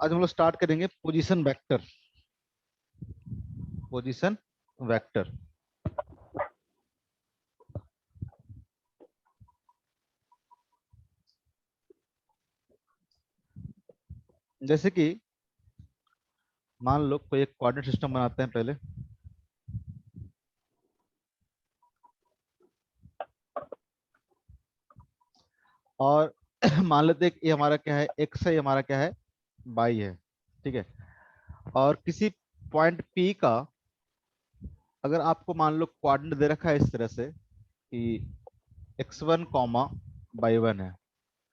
आज हम लोग स्टार्ट करेंगे पोजीशन वेक्टर। पोजीशन वेक्टर जैसे कि मान लो कोई एक कोऑर्डिनेट सिस्टम बनाते हैं पहले। और मान लेते हैं कि ये हमारा क्या है, एक्स है, ये हमारा क्या है, वाई है। ठीक है। और किसी पॉइंट पी का अगर आपको मान लो कोऑर्डिनेट दे रखा है इस तरह से कि x one comma y one है,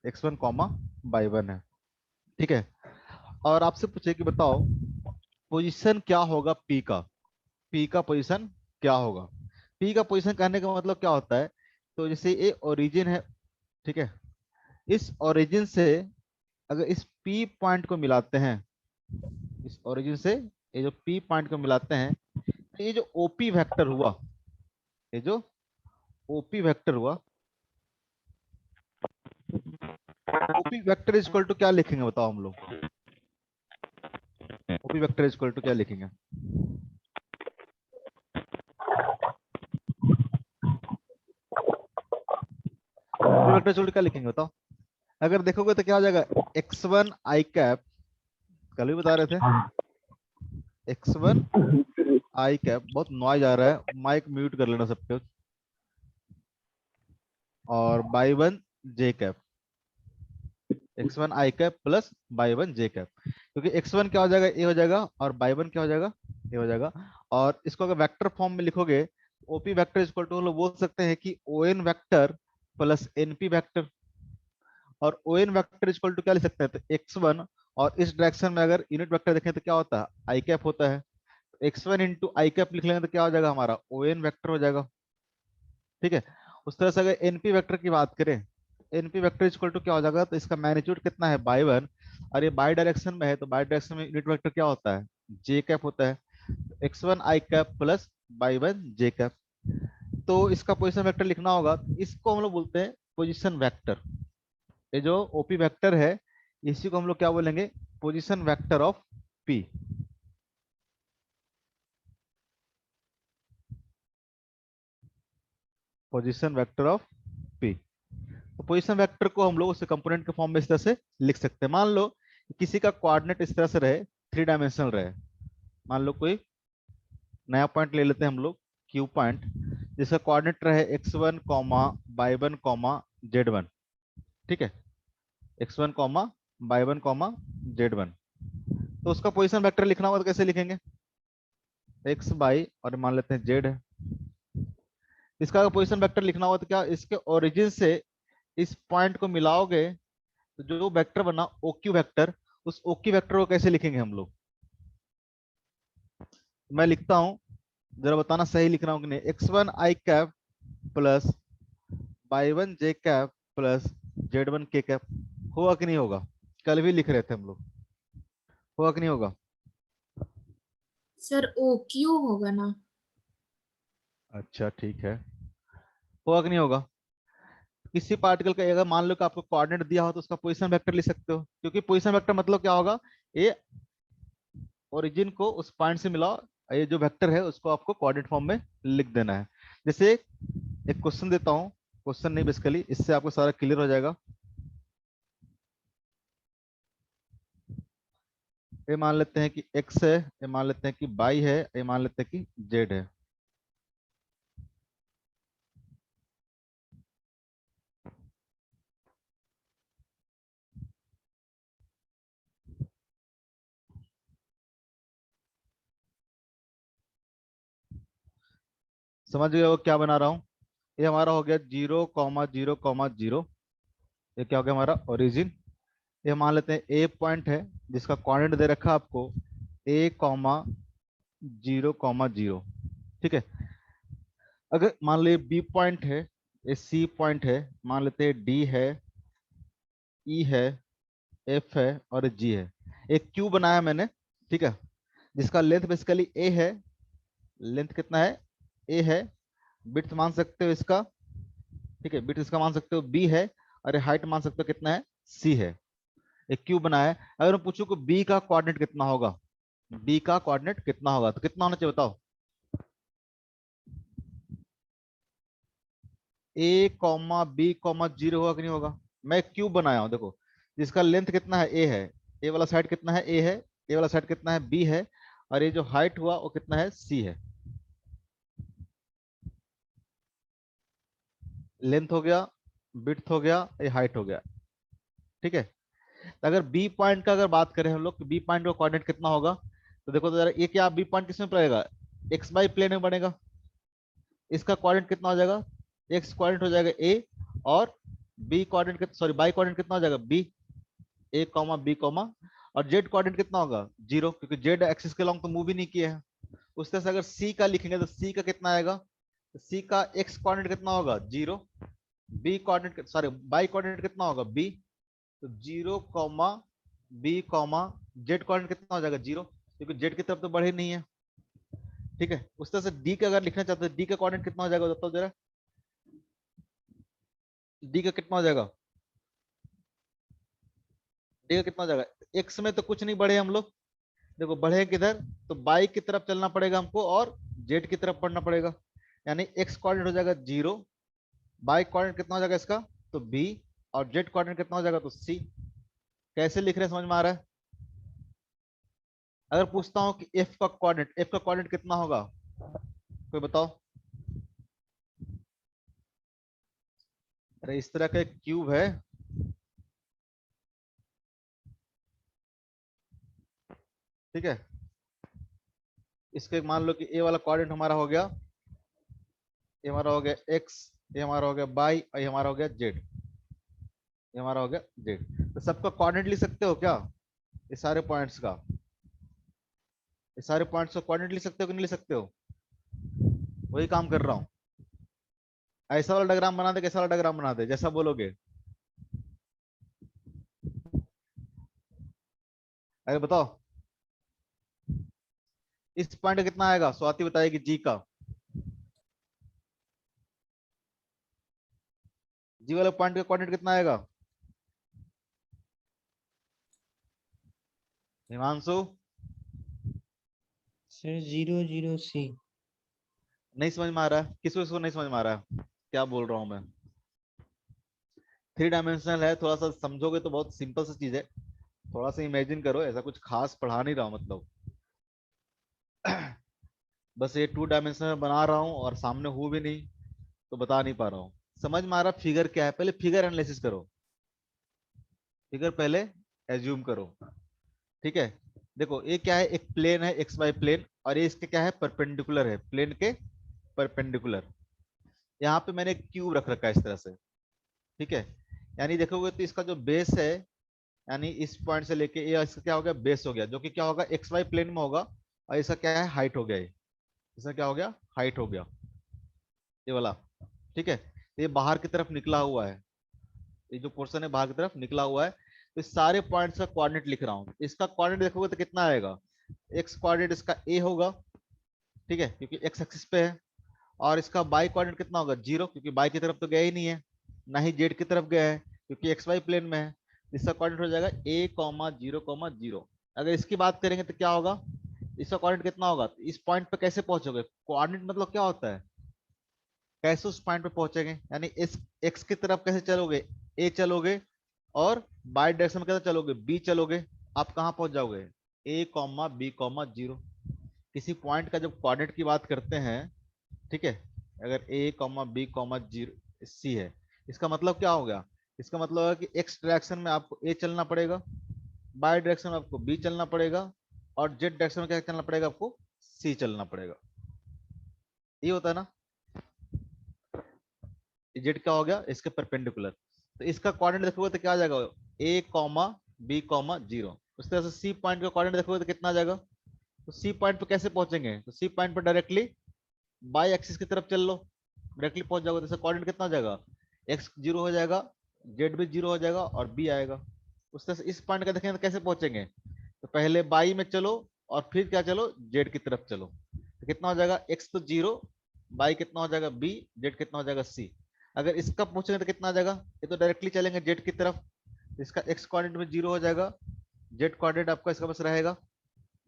x one comma y one है। ठीक है। और आपसे पूछे कि बताओ पोजीशन क्या होगा पी का, पी का पोजीशन क्या होगा। पी का पोजीशन कहने का मतलब क्या होता है, तो जैसे ये ओरिजिन है। ठीक है। इस ओरिजिन से अगर इस पी पॉइंट को मिलाते हैं, इस ओरिजिन से ये जो पी पॉइंट को मिलाते हैं, तो ये जो ओपी वेक्टर हुआ, ये जो ओपी वेक्टर हुआ, O P vector is equal to क्या लिखेंगे बताओ हम लोग। O P vector is equal to क्या लिखेंगे, O P vector is equal to क्या लिखेंगे बताओ। अगर देखोगे तो क्या हो जाएगा, एक्स वन आई कैप, कल भी बता रहे थे, एक्स वन आई कैप। बहुत नॉइज आ रहा है, माइक म्यूट कर लेना सबके। और by one J cap, x one I cap plus by one J cap, क्योंकि एक्स वन क्या हो जाएगा, ए हो जाएगा, और बाई वन क्या हो जाएगा, ए हो जाएगा। और इसको अगर वेक्टर फॉर्म में लिखोगे, ओपी वेक्टर इक्वल टू हम लोग बोल सकते हैं कि O N vector plus NP vector. और O N vector equal to क्या लिख सकते हैं, तो एक्स वन, और इस डायरेक्शन में अगर यूनिट वेक्टर देखें तो क्या होता है, आई कैप होता है। X one into I cap लिख लेंगे तो क्या हो जाएगा, हमारा ओ एन वैक्टर हो जाएगा। ठीक है। उस तरह से अगर एनपी वेक्टर की बात करें, एनपी वेक्टर इक्वल टू क्या हो जाएगा, तो इसका मैग्नीट्यूड कितना है, बाई वन। और ये बाई डायरेक्शन में है, तो बाई डायरेक्शन में यूनिट वेक्टर क्या होता है, जे कैप होता है। X one I cap plus by one J cap. तो इसका पोजीशन वेक्टर लिखना होगा, इसको हम लोग बोलते हैं पोजीशन वेक्टर। ये जो ओपी वेक्टर है, इसी को हम लोग क्या बोलेंगे, position vector of P. Position vector of P. तो पोजीशन वेक्टर को हम लोग उसे कंपोनेंट के फॉर्म में इस तरह से लिख सकते हैं। मान लो किसी का कोऑर्डिनेट इस तरह से रहे, थ्री डायमेंशनल रहे। मान लो कोई नया पॉइंट ले लेते हैं हम लोग, क्यू पॉइंट, जिसका कोऑर्डिनेट रहे x one comma y one comma Z one. ठीक है। X one comma y one comma Z one. तो उसका पोजीशन वेक्टर लिखना होगा तो कैसे लिखेंगे, एक्स बाई और मान लेते हैं जेड है। इसका पोजीशन वेक्टर लिखना होगा तो क्या, इसके ओरिजिन से इस पॉइंट को मिलाओगे तो जो वेक्टर बना ओ क्यू वेक्टर, उस ओ क्यू वेक्टर को कैसे लिखेंगे हम लोग। मैं लिखता हूं, जरा बताना सही लिख रहा हूं कि नहीं। X one I cap plus by one J cap plus Z one के कैप। होगा कि नहीं होगा, कल भी लिख रहे थे हम लोग, होगा कि नहीं होगा। सर ओ क्यू होगा ना। अच्छा ठीक है, होगा कि नहीं होगा। किसी पार्टिकल का अगर मान लो कि आपको कोऑर्डिनेट दिया हो तो उसका पोजीशन वेक्टर लिख सकते हो, क्योंकि पोजीशन वेक्टर मतलब क्या होगा, ये ओरिजिन को उस पॉइंट से मिलाओ, ये जो वेक्टर है उसको आपको कोऑर्डिनेट फॉर्म में लिख देना है। जैसे एक क्वेश्चन देता हूँ, क्वेश्चन नहीं बेसिकली, इससे आपको सारा क्लियर हो जाएगा। ये मान लेते हैं कि x है, ये मान लेते हैं कि y है, ये मान लेते हैं कि z है। समझ गए वो क्या बना रहा हूँ। ये हमारा हो गया 0,0,0। ये क्या हो गया हमारा ओरिजिन। ये मान लेते हैं ए पॉइंट है, जिसका कोऑर्डिनेट दे रखा है आपको a,0,0। ठीक है। अगर मान लीजिए बी पॉइंट है, ये सी पॉइंट है, मान लेते हैं डी है, ई है, एफ है और जी है। एक क्यू बनाया मैंने। ठीक है। जिसका लेंथ बेसिकली ए है, लेंथ कितना है, ए है। विड्थ मान सकते हो इसका, ठीक है, विड्थ इसका मान सकते हो बी है। और हाइट मान सकते हो कितना है, सी है। एक क्यूब बनाया है। अगर मैं पूछूं कि बी का कोऑर्डिनेट कितना होगा, बी का कोऑर्डिनेट कितना होगा, तो कितना होना चाहिए बताओ। ए कॉमा बी कॉमा जीरो होगा कि नहीं होगा। मैं एक क्यूब बनाया हूं देखो, जिसका लेंथ कितना है, ए है, ए वाला साइड कितना है, ए है, ए वाला साइड कितना है, बी है, और ये जो हाइट हुआ वो कितना है, सी है। लेंथ हो गया, विड्थ हो गया, ये हाइट हो गया। ठीक है। तो अगर बी पॉइंट का अगर बात करें हम लोग, तो बी पॉइंट का कोऑर्डिनेट कितना होगा, तो देखो तो जरा, ये क्या बी पॉइंट किसमें पड़ेगा, एक्स वाई प्लेन में बनेगा। इसका कोऑर्डिनेट कितना हो जाएगा, एक्स कोऑर्डिनेट हो जाएगा ए, और B coordinate, sorry Y coordinate कितना हो जाएगा B, A comma B comma, और जेड कोऑर्डिनेट कितना होगा जीरो, क्योंकि जेड एक्सिस के लॉन्ग तो मूव ही नहीं किया है। उस तरह से अगर सी का लिखेंगे तो सी का कितना आएगा, तो सी का एक्स कोऑर्डिनेट कितना होगा zero, B coordinate sorry Y coordinate कितना होगा बी, तो zero comma B comma Z coordinate कितना हो जाएगा जीरो, क्योंकि जेड की तरफ तो बढ़े नहीं है। ठीक है। उस तरह से डी का अगर लिखना चाहते हैं, डी का कोऑर्डिनेट कितना हो जाएगा बताओ जरा, डी का कितना हो जाएगा, डी का कितना हो जाएगा, एक्स में तो कुछ नहीं बढ़े हम लोग, देखो बढ़े किधर, तो बाई की तरफ चलना पड़ेगा हमको, और जेड की तरफ पढ़ना पड़ेगा। यानी एक्स कोऑर्डिनेट हो जाएगा जीरो, बाई कोऑर्डिनेट कितना हो जाएगा इसका, तो बी, और जेड कोऑर्डिनेट कितना हो जाएगा, तो सी। कैसे लिख रहे हैं समझ में आ रहा है। अगर पूछता हूं कि एफ का कोऑर्डिनेट, एफ का कोऑर्डिनेट कितना होगा, कोई बताओ। अरे इस तरह का एक क्यूब है, ठीक है, इसके मान लो कि ए वाला कोऑर्डिनेट हमारा हो गया, ये हमारा हो गया एक्स, ये हमारा हो गया बाई, और ये हमारा हो गया जेड, ये हमारा हो गया जेड। तो सबका कोऑर्डिनेट लिख सकते हो क्या, ये सारे पॉइंट्स का, ये सारे पॉइंट्स का कोऑर्डिनेट लिख सकते हो कि नहीं लिख सकते हो, वही काम कर रहा हूँ। ऐसा वाला डायग्राम बना दे, कैसा वाला डायग्राम बना दे, जैसा बोलोगे। अरे बताओ, इस पॉइंट का कितना आएगा, स्वाति बताएगी जी का, जी वाले पॉइंट का कोऑर्डिनेट कितना आएगा, हिमांशु। Sir 0 0 C। नहीं समझ में आ रहा है, किसको किसको नहीं समझ में आ रहा है, क्या बोल रहा हूँ मैं। थ्री डायमेंशनल है, थोड़ा सा समझोगे तो बहुत सिंपल सी चीज है, थोड़ा सा इमेजिन करो, ऐसा कुछ खास पढ़ा नहीं रहा हूँ मतलब। बस ये टू डायमेंशनल बना रहा हूँ और सामने हूँ भी नहीं, तो बता नहीं पा रहा हूँ। समझ में आ रहा फिगर क्या है, पहले फिगर एनालिसिस करो, फिगर पहले एज्यूम करो। ठीक है। देखो ये क्या है, एक प्लेन है एक्स वाई प्लेन, और ये इसके क्या है, परपेंडिकुलर है, प्लेन के परपेंडिकुलर। यहाँ पे मैंने एक क्यूब रख रखा है इस तरह से। ठीक है। यानी देखोगे तो इसका जो बेस है, यानी इस पॉइंट से लेके ये इसका क्या हो गया, बेस हो गया, जो कि क्या होगा एक्स वाई प्लेन में होगा, और इसका क्या है, हाइट हो गया, ये इसका क्या हो गया, हाइट हो गया, ये वाला। ठीक है। तो ये बाहर की तरफ निकला हुआ है, ये जो पोर्शन है बाहर की तरफ निकला हुआ है, तो इस सारे पॉइंट्स का कोऑर्डिनेट लिख रहा हूँ। इसका कोऑर्डिनेट देखोगे तो कितना आएगा, एक्स कोऑर्डिनेट इसका ए होगा, ठीक है, क्योंकि एक्स एक्सिस पे है, और इसका बाई कोऑर्डिनेट कितना होगा जीरो, क्योंकि बाई की तरफ तो गया ही नहीं है, ना ही जेड की तरफ गया है, क्योंकि एक्स वाई प्लेन में है। इसका कोऑर्डिनेट हो जाएगा ए कॉमा जीरो कॉमा जीरो। अगर इसकी बात करेंगे तो क्या होगा, इसका कोऑर्डिनेट कितना होगा, तो इस पॉइंट पे कैसे पहुंचोगे, कोऑर्डिनेट मतलब क्या होता है, कैसे उस पॉइंट पे पहुंचेंगे, यानी इस एक्स की तरफ कैसे चलोगे, ए चलोगे, और बाई डायरेक्शन में कैसे चलोगे, बी चलोगे, आप कहाँ पहुंच जाओगे, ए कॉमा बी कॉमा जीरो। किसी पॉइंट का जब कोऑर्डिनेट की बात करते हैं, ठीक है, अगर ए कॉमा बी कॉमा जीरो सी है, इसका मतलब क्या हो गया, इसका मतलब है कि एक्स डायरेक्शन में आपको ए चलना पड़ेगा, बाई डायरेक्शन में आपको बी चलना पड़ेगा, और जेड डायरेक्शन में क्या चलना पड़ेगा, आपको सी चलना पड़ेगा। ये होता है ना, जेड क्या हो गया, इसके परपेंडिकुलर। तो इसका कोऑर्डिनेट देखोगे तो क्या आ जाएगा, ए कॉमा बी कॉमा जीरो। उस तरह से सी पॉइंट का कोऑर्डिनेट देखोगे तो कितना आ जाएगा, तो सी पॉइंट पे कैसे पहुंचेंगे, तो सी पॉइंट पे डायरेक्टली बाई एक्सिस की तरफ चल लो, डायरेक्टली पहुंच जाओगे। तो कोऑर्डिनेट कितना हो जाएगा, एक्स जीरो हो जाएगा, जेड भी जीरो हो जाएगा, और बी आएगा। उस तरह से इस पॉइंट का देखेंगे तो कैसे पहुंचेंगे, तो पहले बाई में चलो, और फिर क्या चलो, जेड की तरफ चलो, तो कितना हो जाएगा, एक्स तो जीरो, बाई कितना हो जाएगा बी, जेड कितना हो जाएगा सी। अगर इसका पूछेंगे तो कितना आ जाएगा, ये तो डायरेक्टली चलेंगे जेड की तरफ, इसका x कोऑर्डिनेट में 0 हो जाएगा, z कोऑर्डिनेट आपका इसका बस रहेगा,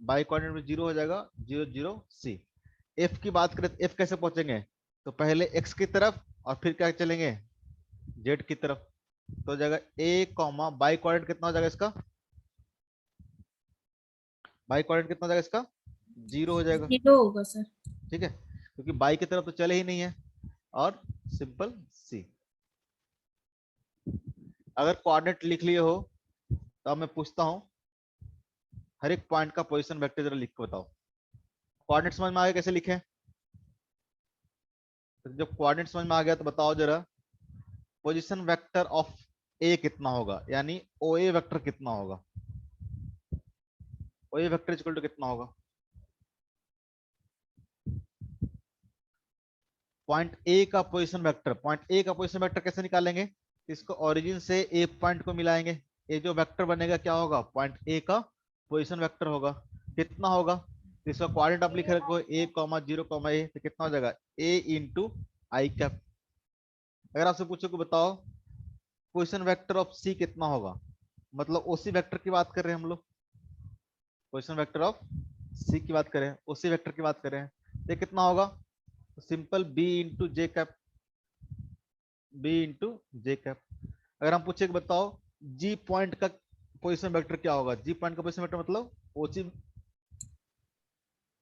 y कोऑर्डिनेट में 0 हो जाएगा, 0 0 c। f की बात करें तो f कैसे पहुंचेंगे, तो पहले x की तरफ और फिर क्या चलेंगे, z की तरफ। तो हो जाएगा a कॉमा y कोऑर्डिनेट कितना हो जाएगा इसका, y कोऑर्डिनेट कितना हो जाएगा इसका, 0 हो जाएगा। 0 होगा सर। ठीक है, क्योंकि y की तरफ तो चले ही नहीं है। और सिंपल c। अगर कोऑर्डिनेट लिख लिए हो तो अब मैं पूछता हूं, हर एक पॉइंट का पोजीशन वेक्टर जरा लिख के बताओ। कोऑर्डिनेट समझ में आ गया कैसे लिखें, तो जब कोऑर्डिनेट समझ में आ गया तो बताओ जरा, पोजीशन वेक्टर ऑफ ए कितना होगा, यानी ओ ए वेक्टर कितना होगा, ओ ए वेक्टर इक्वल टू कितना होगा। पॉइंट ए का पोजीशन वेक्टर, पॉइंट ए का पोजीशन वेक्टर कैसे निकालेंगे, इसको ओरिजिन से ए पॉइंट को मिलाएंगे, ये जो वेक्टर बनेगा क्या होगा, पॉइंट ए का पोजीशन वेक्टर होगा। कितना होगा, तो इसका कोऑर्डिनेट आप लिख रखो ए कॉमा 0 कॉमा ए, तो कितना हो जाएगा ए इंटू आई कैप। अगर आपसे पूछो कि बताओ पोजीशन वेक्टर ऑफ सी कितना होगा, मतलब ओसी वेक्टर की बात कर रहे हैं हम लोग, पोजीशन वेक्टर ऑफ सी की बात करें, ओसी वेक्टर की बात करें, ये कितना होगा, तो simple B into J cap, B into J cap. अगर हम पूछे कि बताओ जी पॉइंट का पोजीशन वेक्टर क्या होगा, जी पॉइंट का पोजीशन वेक्टर मतलब ओजी,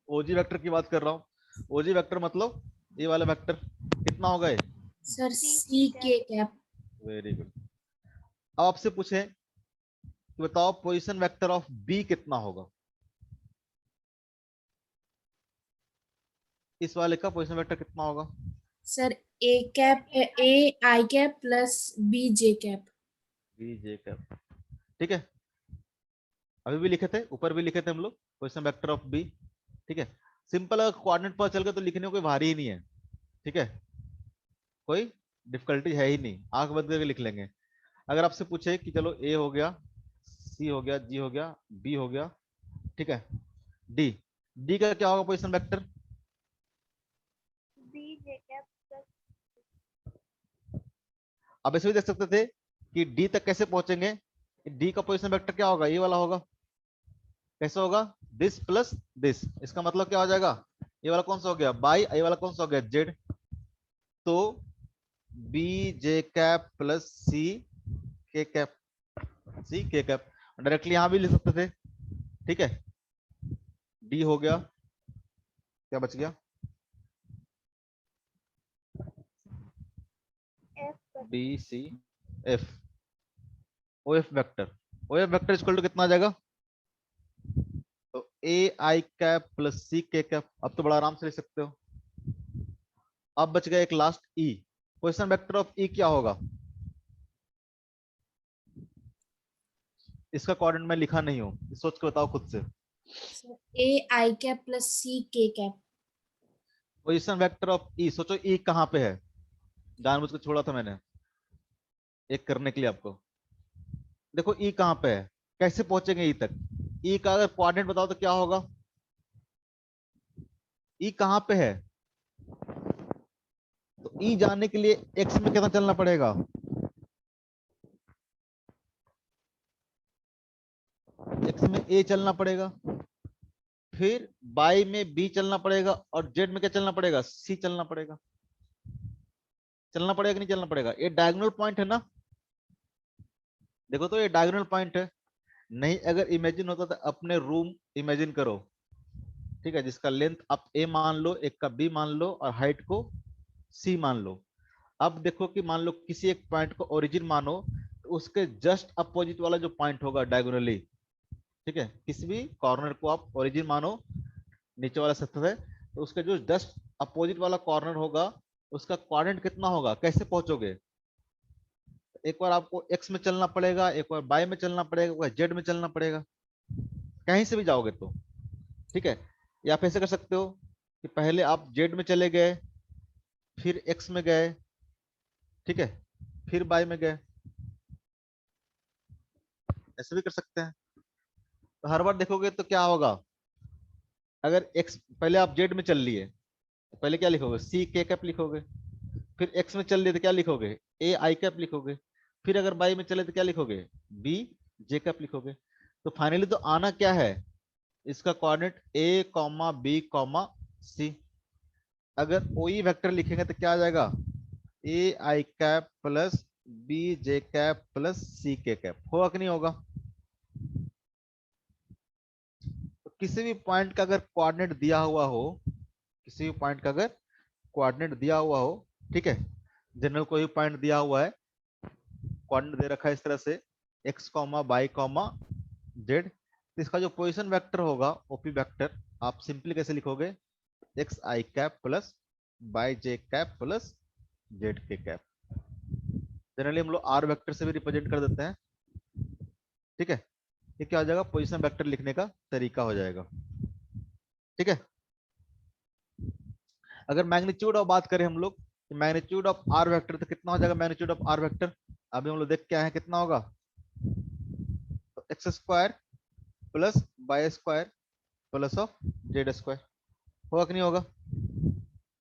ओजी वेक्टर की बात कर रहा हूँ, ओजी वेक्टर मतलब ये वाला वेक्टर कितना होगा ये, सर सी के कैप। Very good. अब आपसे पूछे कि बताओ पोजीशन वेक्टर ऑफ बी कितना होगा, इस वाले का पोजीशन वेक्टर कितना होगा, sir A cap, A I cap plus B J cap. B J cap. ठीक है, अभी भी लिखे थे, ऊपर भी लिखे थे हम लोग पोजीशन वेक्टर ऑफ बी। ठीक है, सिंपल, अगर कोऑर्डिनेट पता चल गया तो लिखने में कोई भारी ही नहीं है। ठीक है, कोई डिफिकल्टी है ही नहीं, आंख बंद करके लिख लेंगे। अगर आपसे पूछे कि चलो ए हो गया, सी हो गया, जी हो गया, बी हो गया, ठीक है, डी, डी का क्या होगा position vector, B J cap plus, अब ऐसे भी देख सकते थे कि डी तक कैसे पहुंचेंगे, डी का पोजीशन वेक्टर क्या होगा, ये वाला होगा, कैसे होगा, दिस प्लस दिस, इसका मतलब क्या हो जाएगा, ये वाला कौन सा हो गया बाई, ये वाला कौन सा हो गया जेड, तो B J cap plus C K cap, सी के कैप, डायरेक्टली यहां भी लिख सकते थे। ठीक है, डी हो गया, क्या बच गया, F B C F, O F vector, O F vector equal to कितना आ जाएगा, तो ए I cap plus C K cap, अब तो बड़ा आराम से लिख सकते हो। अब बच गया एक last E, position vector of E क्या होगा, इसका कोऑर्डिनेट मैं लिखा नहीं हूं, सोच के बताओ खुद से। Sir A I cap plus C K cap. Position vector of ई, सोचो ई कहां पे है, जानबूझ के छोड़ा था मैंने एक करने के लिए आपको। देखो ई कहां पे है, कैसे पहुंचेंगे ई तक, ई का अगर कोऑर्डिनेट बताओ तो क्या होगा, ई कहां पे है, तो ई जाने के लिए एक्स में कितना चलना पड़ेगा, एक्स में ए चलना पड़ेगा, फिर बाई में बी चलना पड़ेगा, और जेड में क्या चलना पड़ेगा, सी चलना पड़ेगा। चलना पड़ेगा कि नहीं चलना पड़ेगा, ये डायगोनल पॉइंट है ना, देखो तो ये डायगोनल पॉइंट है। नहीं अगर इमेजिन होता तो अपने रूम इमेजिन करो, ठीक है, जिसका लेंथ आप ए मान लो, एक का बी मान लो, और हाइट को सी मान लो। अब देखो कि मान लो किसी एक पॉइंट को ओरिजिन मानो, तो उसके जस्ट अपोजिट वाला जो पॉइंट होगा डायगोनली, ठीक है, किसी भी कॉर्नर को आप ओरिजिन मानो, नीचे वाला सतह है, तो उसका जो जस्ट अपोजिट वाला कॉर्नर होगा, उसका कोऑर्डिनेट कितना होगा, कैसे पहुंचोगे, एक बार आपको एक्स में चलना पड़ेगा, एक बार वाई में चलना पड़ेगा, एक बार जेड में चलना पड़ेगा, कहीं से भी जाओगे तो। ठीक है, या आप ऐसे कर सकते हो कि पहले आप जेड में चले गए, फिर एक्स में गए, ठीक है, फिर वाई में गए, ऐसे भी कर सकते हैं। तो हर बार देखोगे तो क्या होगा, अगर एक्स पहले आप जेड में चल लिए तो पहले क्या लिखोगे, सी के कैप लिखोगे, फिर एक्स में चल लिए तो क्या लिखोगे, ए आई कैप लिखोगे, फिर अगर बाई में चले तो क्या लिखोगे, बी जे कैप लिखोगे। तो फाइनली तो आना क्या है, इसका coordinate A comma B comma C. अगर ओई वेक्टर लिखेंगे तो क्या आ जाएगा, A I cap plus B J cap plus C K cap, होगा कि नहीं होगा। तो किसी भी पॉइंट का अगर कोऑर्डिनेट दिया हुआ हो, किसी भी पॉइंट का अगर कोऑर्डिनेट दिया हुआ हो, ठीक है, जनरल कोई पॉइंट दिया हुआ है, कोऑर्डिनेट दे रखा है इस तरह से x comma by comma Z, तो इसका जो पोजीशन वेक्टर होगा ओपी वेक्टर, आप सिंपली कैसे लिखोगे, x I cap plus by J cap plus Z के कैप। जनरली हम लोग आर वेक्टर से भी रिप्रेजेंट कर देते हैं, ठीक है। ये क्या हो जाएगा, पोजीशन वेक्टर लिखने का तरीका हो जाएगा, ठीक है। अगर मैग्नीट्यूड ऑफ बात करें हम लोग, मैग्नीट्यूड ऑफ आर वेक्टर तो कितना हो जाएगा, मैग्नीट्यूड ऑफ आर वेक्टर अभी हम लोग देख के आए हैं कितना होगा, तो x square plus by square plus of Z square, होगा कि नहीं होगा,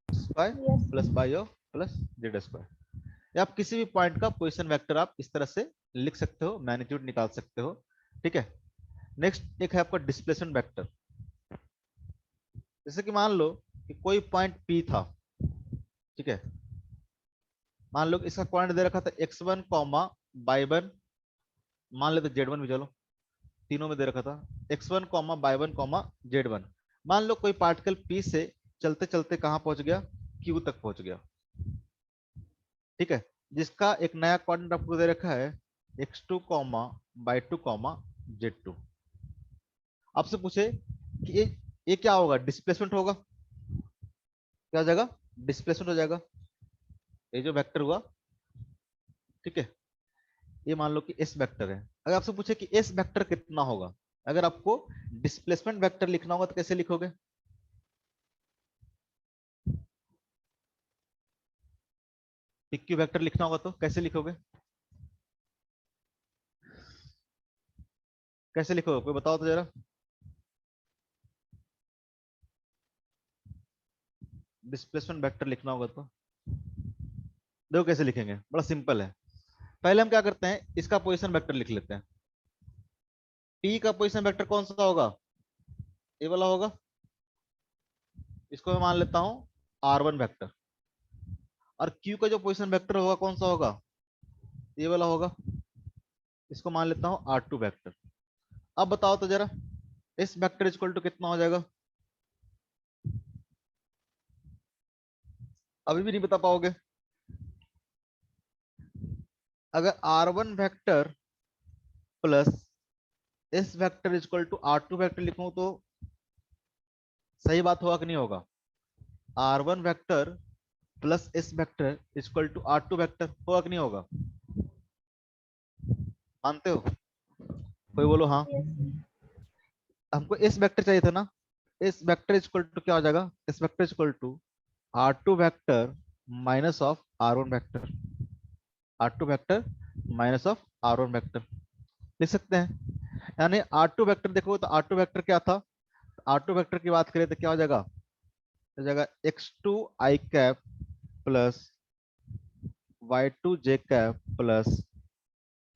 square Yes. Plus by of plus Z square. या आप किसी भी पॉइंट का पोजीशन वेक्टर आप इस तरह से लिख सकते हो, मैग्नीट्यूड निकाल सकते हो, ठीक है। नेक्स्ट एक है आपका डिस्प्लेसमेंट वेक्टर। जैसे कि मान लो कि कोई पॉइंट P था, ठीक है, मान लो इसका कोऑर्डिनेट दे रखा था x1 कॉमा y1, मान लेते z1 भी, चलो तीनों में दे रखा था x1 comma y1 comma z1। मान लो कोई पार्टिकल P से चलते चलते कहां पहुंच गया, Q तक पहुंच गया, ठीक है, जिसका एक नया कोऑर्डिनेट आपको दे रखा है x2 comma y2 comma z2। आपसे पूछे कि ये क्या होगा, डिस्प्लेसमेंट होगा, क्या हो जाएगा, डिस्प्लेसमेंट हो जाएगा, ये जो वेक्टर हुआ, ठीक है। ये मान लो कि एस वेक्टर है, अगर आपसे पूछे कि एस वेक्टर कितना होगा, अगर आपको डिस्प्लेसमेंट वेक्टर लिखना होगा तो कैसे लिखोगे, पीक्यू वेक्टर लिखना होगा तो कैसे लिखोगे, कैसे लिखोगे, कोई बताओ तो जरा। डिस्प्लेसमेंट वेक्टर लिखना होगा तो देखो कैसे लिखेंगे, बड़ा सिंपल है। पहले हम क्या करते हैं, इसका पोजीशन वेक्टर लिख लेते हैं। पी का पोजीशन वेक्टर कौन सा होगा, ये वाला होगा, इसको मैं मान लेता हूं R1 वेक्टर। और Q का जो पोजीशन वेक्टर होगा कौन सा होगा, ये वाला होगा, इसको मान लेता हूं R2 वेक्टर। अब बताओ तो जरा, इस वेक्टर इक्वल टू कितना हो जाएगा, अभी भी नहीं बता पाओगे। अगर R1 वेक्टर प्लस इस vector equal to R2 vector लिखूं तो सही बात होगा कि नहीं होगा, R1 वेक्टर प्लस इस vector equal to R2 vector, होगा कि नहीं होगा, मानते हो, कोई बोलो हाँ। Yes. हमको इस वेक्टर चाहिए था ना, इस वेक्टर इक्वल टू क्या हो जाएगा, इस vector equal to R2 vector minus of R1 vector, R2 vector minus of R1 vector लिख सकते हैं। यानी R2 वेक्टर देखो तो R2 वेक्टर क्या था, R2 वेक्टर की बात करें तो क्या हो जाएगा, हो जाएगा x2 i cap plus y2 j cap plus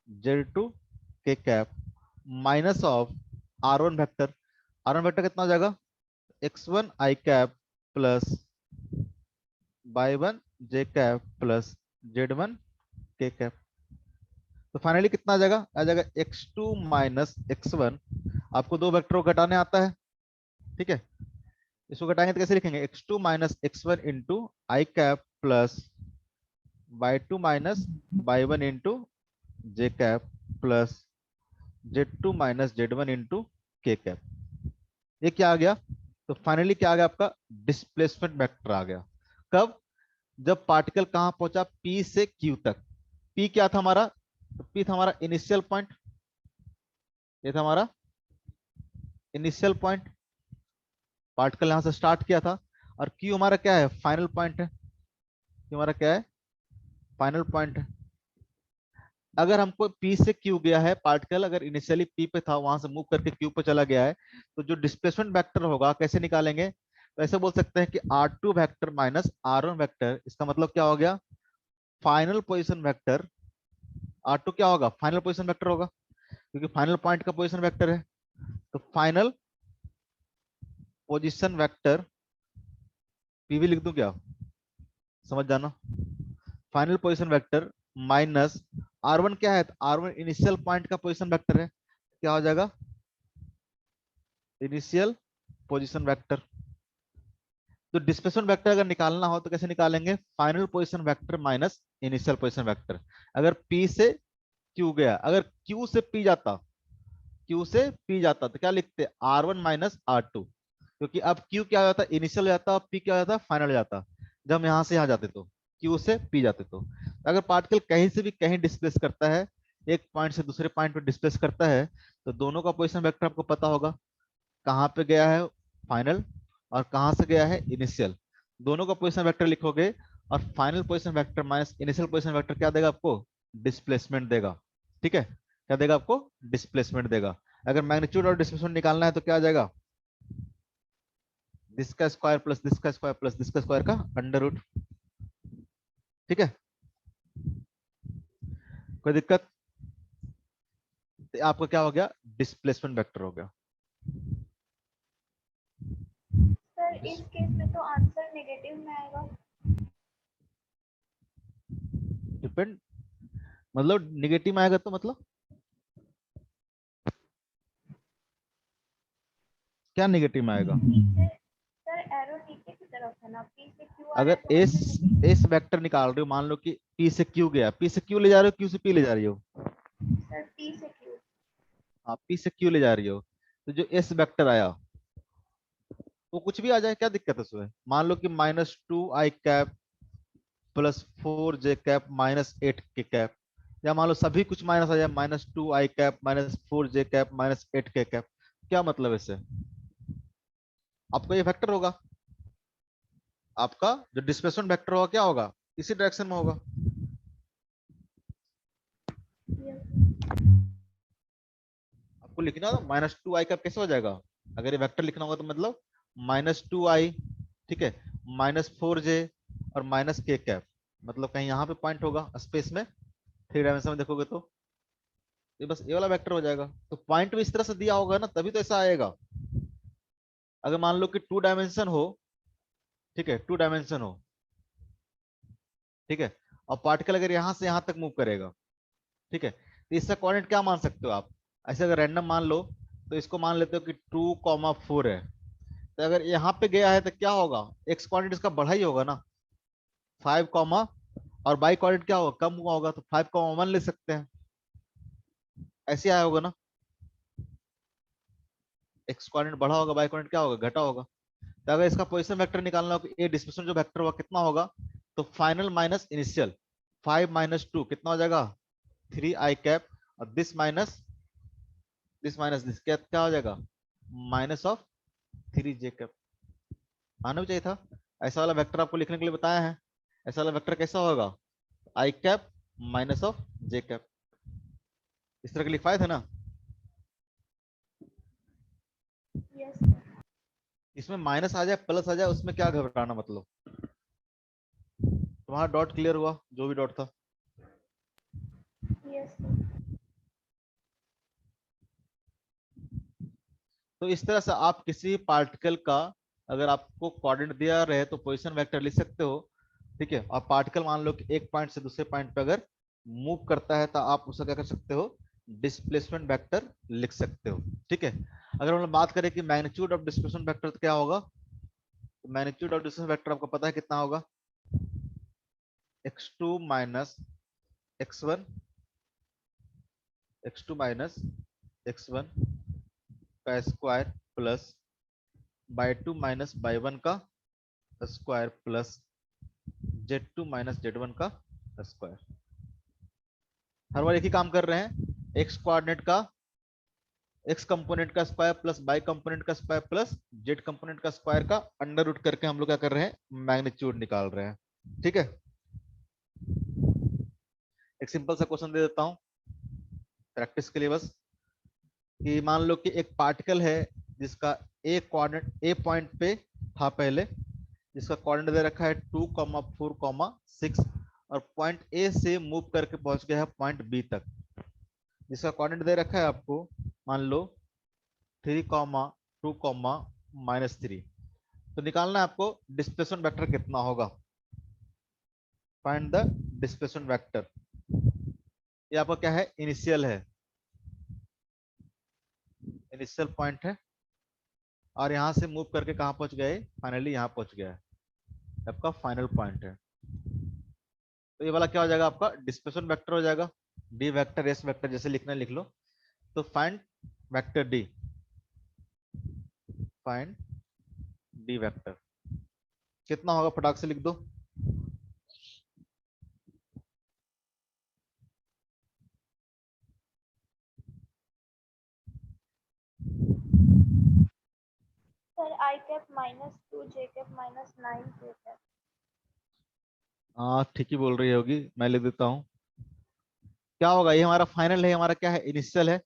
z2 k cap minus of R1 vector. R1 vector कितना हो जाएगा, x1 i cap plus y1 j cap plus z1 k cap. तो फाइनली कितना आ जाएगा, आ जाएगा x2 माइनस x1। आपको दो वेक्टर को घटाने आता है, ठीक है, इसको घटाएंगे तो कैसे लिखेंगे, x2 minus x1 into I cap plus y2 minus y1 into J cap plus z2 minus z1 into K cap. ये क्या आ गया, तो फाइनली क्या आ गया, आपका डिस्प्लेसमेंट वेक्टर आ गया। कब, जब पार्टिकल कहां पहुंचा, P से Q तक। P क्या था हमारा, तो P था हमारा इनिशियल पॉइंट, ये था हमारा इनिशियल पॉइंट, पार्टिकल यहां से स्टार्ट किया था। और Q हमारा क्या है, फाइनल पॉइंट है, Q हमारा क्या है, फाइनल पॉइंट है। अगर हमको P से Q गया है पार्टिकल, अगर इनिशियली P पे था वहां से मूव करके Q पे चला गया है, तो जो डिस्प्लेसमेंट वेक्टर होगा कैसे निकालेंगे, तो ऐसे बोल सकते हैं कि R2 vector minus R1 vector, इसका मतलब क्या हो गया, फाइनल पोजीशन वेक्टर R2 क्या होगा, फाइनल पोजीशन वेक्टर होगा, क्योंकि फाइनल पॉइंट का पोजीशन वेक्टर है। तो फाइनल पोजीशन वेक्टर पीवी लिख दूं क्या, समझ जाना। Final position vector minus R1 क्या है, R1 इनिशियल पॉइंट का पोजीशन वेक्टर है, क्या हो जाएगा, इनिशियल पोजीशन वेक्टर। तो डिस्प्लेसमेंट वेक्टर अगर निकालना हो तो कैसे निकालेंगे, final position vector minus initial position vector. अगर P से Q गया, अगर Q से P जाता, Q से P जाता तो क्या लिखते, R1 माइनस R2, क्योंकि अब Q क्या हो जाता, इनिशियल हो जाता, P क्या हो जाता, फाइनल हो जाता। जब हम यहाँ से यहाँ जाते तो Q से P जाते तो अगर पार्टिकल कहीं से भी कहीं डिस्प्लेस करता है, एक पॉइंट से दूसरे पॉइंट पे डिस्प्लेस करता है, तो दोनों का पोजीशन वेक्टर आपको पता होगा, कहाँ पे गया है फाइनल और कहाँ से गया है इनिशियल। दोनों का पोजीशन वेक्टर लिखोगे और final position vector minus initial position vector क्या देगा आपको, डिस्प्लेसमेंट देगा। ठीक है, क्या देगा आपको, डिस्प्लेसमेंट देगा। अगर मैग्नीट्यूड और डिस्प्लेसमेंट निकालना है तो क्या आ जाएगा, दिस का स्क्वायर प्लस दिस का स्क्वायर प्लस दिस का स्क्वायर का अंडर रूट। ठीक है, कोई दिक्कत, तो आपका क्या हो गया, डिस्प्लेसमेंट वेक्टर हो गया। सर इस केस में तो आंसर नेगेटिव में आएगा। डिपेंड, मतलब निगेटिव में आएगा तो मतलब क्या नेगेटिव में आएगा, सर एरो नीचे की तरफ है ना, पी से क्यू आ रहा अगर है तो एस आंसर एस वेक्टर निकाल रहे हो, मान लो कि P से Q गया, P से Q ले जा रहे हो, Q से P ले जा रही हो, सर पी से क्यू। हाँ P से Q ले जा रही हो, तो जो एस वेक्टर आया वो कुछ भी आ जाए, क्या दिक्कत है उसमें। मान लो कि -2i cap plus 4j cap minus 8k cap, या मान लो सभी कुछ माइनस आ जाए, -2i cap -4j cap -8k cap, क्या मतलब है इससे, आपका ये वेक्टर होगा, आपका जो डिस्प्लेसमेंट वेक्टर होगा क्या होगा, इसी डायरेक्शन में होगा। आपको लिखना होगा -2i कैप कैसे हो जाएगा, अगर ये वेक्टर लिखना होगा तो मतलब -2i, ठीक है, -4j और -k कैप, मतलब कहीं यहाँ पे पॉइंट होगा स्पेस में, 3 डायमेंशन में देखोगे तो ये बस ये वाला वेक्टर हो जाएगा। तो पॉइंट भी इस तरह से दिया होगा ना, तभी तो ऐसा आएगा। अगर मान लो कि 2 डायमेंशन हो, ठीक है, 2 डायमेंशन हो, ठीक है, और पार्टिकल अगर यहाँ से यहाँ तक मूव करेगा, ठीक है, तो इसका कोऑर्डिनेट क्या मान सकते हो आप, ऐसे अगर रैंडम मान लो तो इसको मान लेते हो कि 2,4 है, तो अगर यहाँ पे गया है तो क्या होगा, एक्स कोऑर्डिनेट इसका बढ़ा ही होगा ना, 5, और बाई कोऑर्डिनेट क्या होगा, कम हुआ होगा, तो 5,1 ले सकते हैं, ऐसे आया होगा ना, एक्स कोऑर्डिनेट बढ़ा होगा, बाई कोऑर्डिनेट क्या होगा, घटा होगा। तो अगर इसका पोजीशन वेक्टर निकालना हो कि ये डिस्प्लेसमेंट जो वेक्टर होगा कितना होगा, तो फाइनल माइनस इनिशियल, 5 - 2 कितना हो जाएगा, 3i कैप, और दिस क्या क्या हो जाएगा, -3j कैप। आना भी चाहिए था, ऐसा वाला वेक्टर आपको लिखने के लिए बताया है, ऐसा वाला वेक्टर कैसा होगा, i कैप -j कैप, इस तरह के लिखवाए थे ना। यस इसमें माइनस आ जाए प्लस आ जाए उसमें क्या घबराना, मतलब तुम्हारा डॉट क्लियर हुआ, जो भी डॉट था। यस। तो इस तरह से आप किसी पार्टिकल का अगर आपको कोऑर्डिनेट दिया रहे तो पोजीशन वेक्टर लिख सकते हो, ठीक है, और पार्टिकल मान लो कि एक पॉइंट से दूसरे पॉइंट पे अगर मूव करता है तो आप उसका क्या कर सकते हो, डिस्प्लेसमेंट वेक्टर लिख सकते हो। ठीक है, अगर हम लोग बात करें कि मैग्नीट्यूड ऑफ डिस्प्लेसमेंट वेक्टर तो क्या होगा, तो मैग्नीट्यूड ऑफ डिस्प्लेसमेंट वेक्टर आपको पता है कितना होगा, x2 माइनस x1 x1 का square plus y2 minus y1 का square plus z2 minus z1 का स्क्वायर। हर बार एक ही काम कर रहे हैं, x कोऑर्डिनेट का x कंपोनेंट का स्क्वायर प्लस y कंपोनेंट का स्क्वायर प्लस z कंपोनेंट का स्क्वायर का अंडर रूट करके हम लोग क्या कर रहे हैं, मैग्नीट्यूड निकाल रहे हैं। ठीक है, एक सिंपल सा क्वेश्चन दे देता हूं प्रैक्टिस के लिए बस, कि मान लो कि एक पार्टिकल है जिसका ए कोऑर्डिनेट ए पॉइंट पे था पहले, जिसका कोऑर्डिनेट दे रखा है 2, 4, 6 और पॉइंट ए से मूव करके पहुंच गया है पॉइंट बी तक, जिसका कोऑर्डिनेट दे रखा है आपको, मान लो 3,2,-3। तो निकालना है आपको डिस्प्लेसमेंट वेक्टर कितना होगा। Find the displacement vector. ये आपका क्या है, इनिशियल है, इनिशियल पॉइंट है, और यहां से मूव करके कहां पहुंच गए, फाइनली यहां पहुंच गया है, आपका फाइनल पॉइंट है। तो ये वाला क्या हो जाएगा, आपका डिस्प्लेसमेंट वेक्टर हो जाएगा। डी वेक्टर एस वेक्टर जैसे लिखना है लिख लो। तो find vector D, find D vector कितना होगा, फटाक से लिख दो। Sir I cap -2 J cap -9 J cap. हाँ ठीक ही बोल रही होगी, मैं लिख देता हूँ। क्या होगा, ये हमारा फाइनल है, हमारा क्या है, इनिशियल है।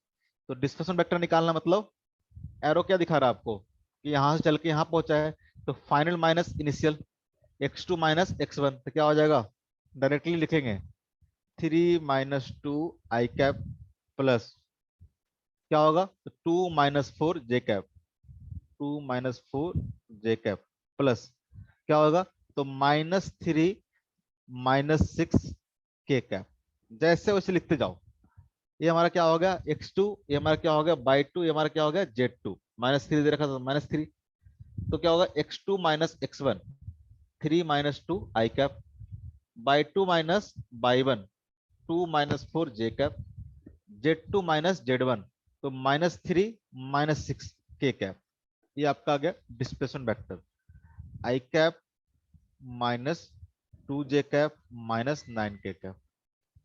तो डिस्प्लेसमेंट वेक्टर निकालना मतलब एरो क्या दिखा रहा है आपको कि यहां से चल के यहां पहुंचा है, तो final minus initial, x2 minus x1, तो क्या हो जाएगा, डायरेक्टली लिखेंगे 3 - 2 आई कैप प्लस क्या होगा, तो 2 - 4 जे कैप, 2 - 4 जे कैप प्लस क्या होगा, तो -3 - 6 के कैप। जैसे वैसे लिखते जाओ। ये हमारा क्या हो गया, x2, ये हमारा क्या हो गया बाई 2, ये हमारा क्या हो गया z2, -3 दे रखा था -3। तो क्या होगा, x2 minus x1, 3 - 2 I cap, by 2 minus by 1, 2 - 4 J cap, z2 minus z1, तो -3 - 6 के कैप। ये आपका आ गया डिस्प्लेसमेंट वेक्टर, आई कैप -2 जे कैप -9 के कैप।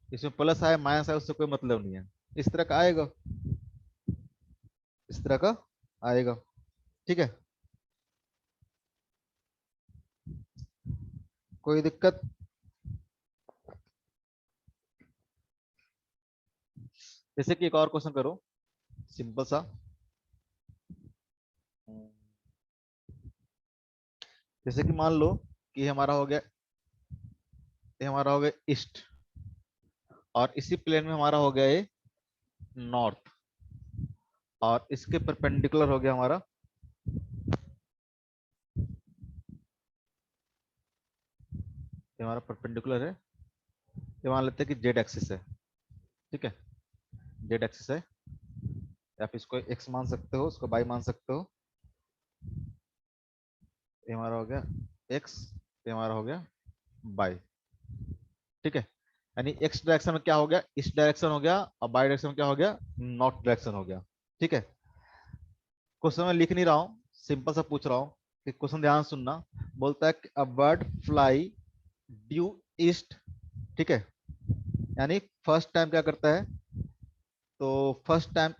इसमें प्लस आया माइनस आया उससे कोई मतलब नहीं है, इस तरह का आएगा, इस तरह का आएगा। ठीक है, कोई दिक्कत। जैसे कि एक और क्वेश्चन करो, सिंपल सा। जैसे कि मान लो कि हमारा हो गया, ये हमारा हो गया ईस्ट, और इसी प्लेन में हमारा हो गया ये नॉर्थ, और इसके परपेंडिकुलर हो गया हमारा, ये हमारा परपेंडिकुलर है, ये मान लेते हैं कि जेड एक्सिस है। ठीक है, जेड एक्सिस है, आप इसको एक्स मान सकते हो, उसको वाई मान सकते हो। ये हमारा हो गया एक्स, ये हमारा हो गया वाई। ठीक है, यानी एक्स डायरेक्शन में क्या हो गया, इस डायरेक्शन हो गया, और बाई डायरेक्शन में क्या हो गया, नॉर्थ डायरेक्शन हो गया। ठीक है, क्वेश्चन में लिख नहीं रहा हूं, सिंपल सा पूछ रहा हूं कि क्वेश्चन ध्यान सुनना। बोलता है कि a bird fly due east. ठीक है, यानी फर्स्ट टाइम क्या करता है, तो फर्स्ट टाइम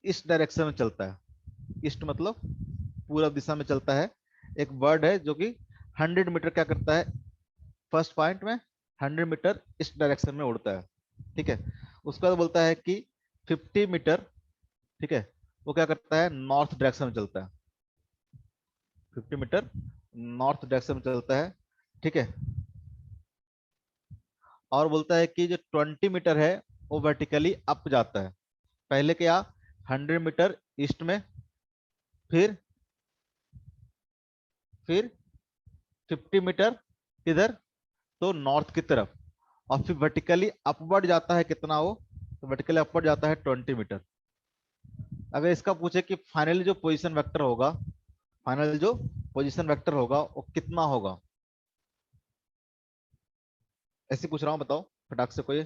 इस डायरेक्शन में चलता है, ईस्ट मतलब पूरब दिशा में चलता है। एक बर्ड है जो कि 100 मीटर क्या करता है, फर्स्ट पॉइंट में 100 मीटर इस डायरेक्शन में उड़ता है। ठीक है, उसके बाद बोलता है कि 50 मीटर, ठीक है, वो क्या करता है, नॉर्थ डायरेक्शन में चलता है, 50 मीटर नॉर्थ डायरेक्शन में चलता है। ठीक है, और बोलता है कि जो 20 मीटर है वो वर्टिकली अप जाता है। पहले क्या, 100 मीटर ईस्ट में, फिर 50 मीटर इधर, तो नॉर्थ की तरफ, और फिर वर्टिकली अपवर्ड जाता है कितना वो, तो वर्टिकली अपवर्ड जाता है 20 मीटर। अगर इसका पूछे कि फाइनली जो पोजीशन वेक्टर होगा, फाइनल जो पोजीशन वेक्टर होगा वो कितना होगा, ऐसे पूछ रहा हूं, बताओ फटाक से। कोई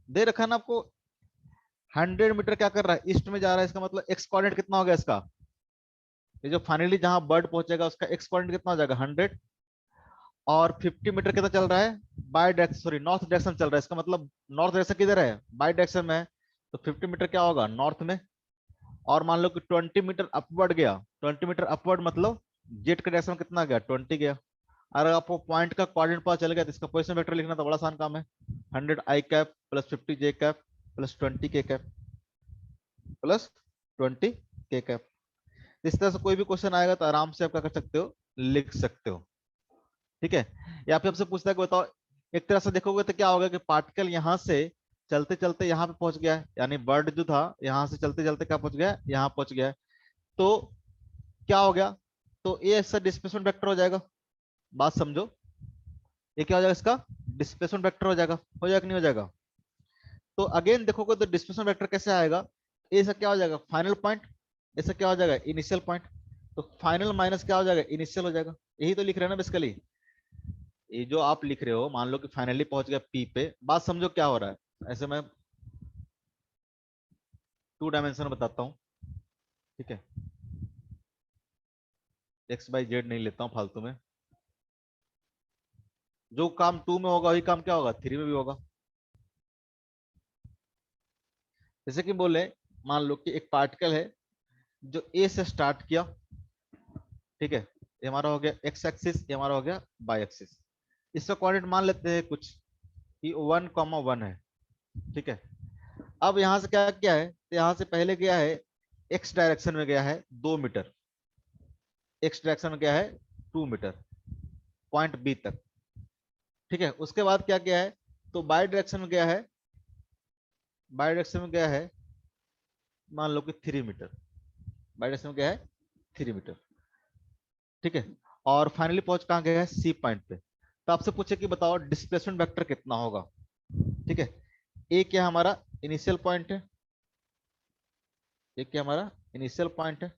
दे रखा है ना आपको, 100 मीटर क्या कर रहा है, ईस्ट में जा रहा है, इसका मतलब एक्स कोऑर्डिनेट कितना हो गया इसका, ये जो फाइनली जहां बर्ड पहुंचेगा उसका एक्स कोऑर्डिनेट कितना हो जाएगा 100, और 50 मीटर कितना चल रहा है, Y direction, sorry north direction चल रहा है, इसका मतलब नॉर्थ डायरेक्शन किधर है, बाय डायरेक्शन में है, तो 50 मीटर क्या होगा नॉर्थ में। और मान लो कि 20 मीटर अपवर्ड गया, 20 मीटर अपवर्ड मतलब जेट का डायरेक्शन कितना गया, 20 गया। अगर आपको पॉइंट का कोऑर्डिनेट पता चल गया तो इसका पोजीशन वेक्टर लिखना तो बड़ा आसान काम है, 100 आई कैप प्लस 50 जे कैप प्लस 20 के कैप प्लस 20 के कैप। इस तरह से कोई भी क्वेश्चन आएगा तो आराम से आप क्या कर सकते हो, लिख सकते हो। ठीक है। या फिर आपसे पूछता है कि बताओ, एक तरह से देखोगे तो क्या होगा कि पार्टिकल यहाँ से चलते चलते यहाँ पे पहुंच गया है, यानी बर्ड जो था यहाँ से चलते चलते क्या पहुंच गया, यहाँ पहुंच गया है। तो क्या हो गया, तो ये इसका डिस्प्लेसमेंट वेक्टर हो जाएगा। बात समझो, ये क्या हो जाएगा, इसका डिस्प्लेसमेंट वेक्टर हो जाएगा कि नहीं हो जाएगा। तो अगेन देखोगे तो डिस्प्लेसमेंट वेक्टर कैसे आएगा, ए से क्या हो जाएगा फाइनल पॉइंट, ऐसा क्या हो जाएगा इनिशियल पॉइंट। तो फाइनल माइनस क्या हो जाएगा इनिशियल हो जाएगा, यही तो लिख रहे हैं ना बेसिकली। ये जो आप लिख रहे हो, मान लो कि फाइनली पहुंच गया पी पे, बात समझो क्या हो रहा है। ऐसे मैं 2 डायमेंशन बताता हूँ, ठीक है। एक्स बाई जेड नहीं लेता हूँ फालतू में, जो काम 2 में होगा वही काम क्या होगा 3 में भी होगा। जैसे कि बोले, मान लो कि एक पार्टिकल है जो ए से स्टार्ट किया, ठीक है, ये हमारा हो गया एक्स एक्सिस, ये हमारा हो गया बाई एक्सिस। इसका कोऑर्डिनेट मान लेते हैं कुछ कि 1,1 है, ठीक है। अब यहां से क्या किया है, तो यहां से पहले गया है एक्स डायरेक्शन में गया है 2 मीटर, एक्स डायरेक्शन में गया है 2 मीटर पॉइंट बी तक, ठीक है। उसके बाद क्या किया है, तो बाई डायरेक्शन में गया है, बाई डायरेक्शन में गया है मान लो कि 3 मीटर, बाई डायरेक्शन में गया है 3 मीटर, ठीक है। और फाइनली पहुंच कहां गया है सी पॉइंट पे। तो आपसे पूछे कि बताओ डिस्प्लेसमेंट वेक्टर कितना होगा, ठीक है। ए क्या हमारा इनिशियल पॉइंट है, ए क्या हमारा इनिशियल पॉइंट है,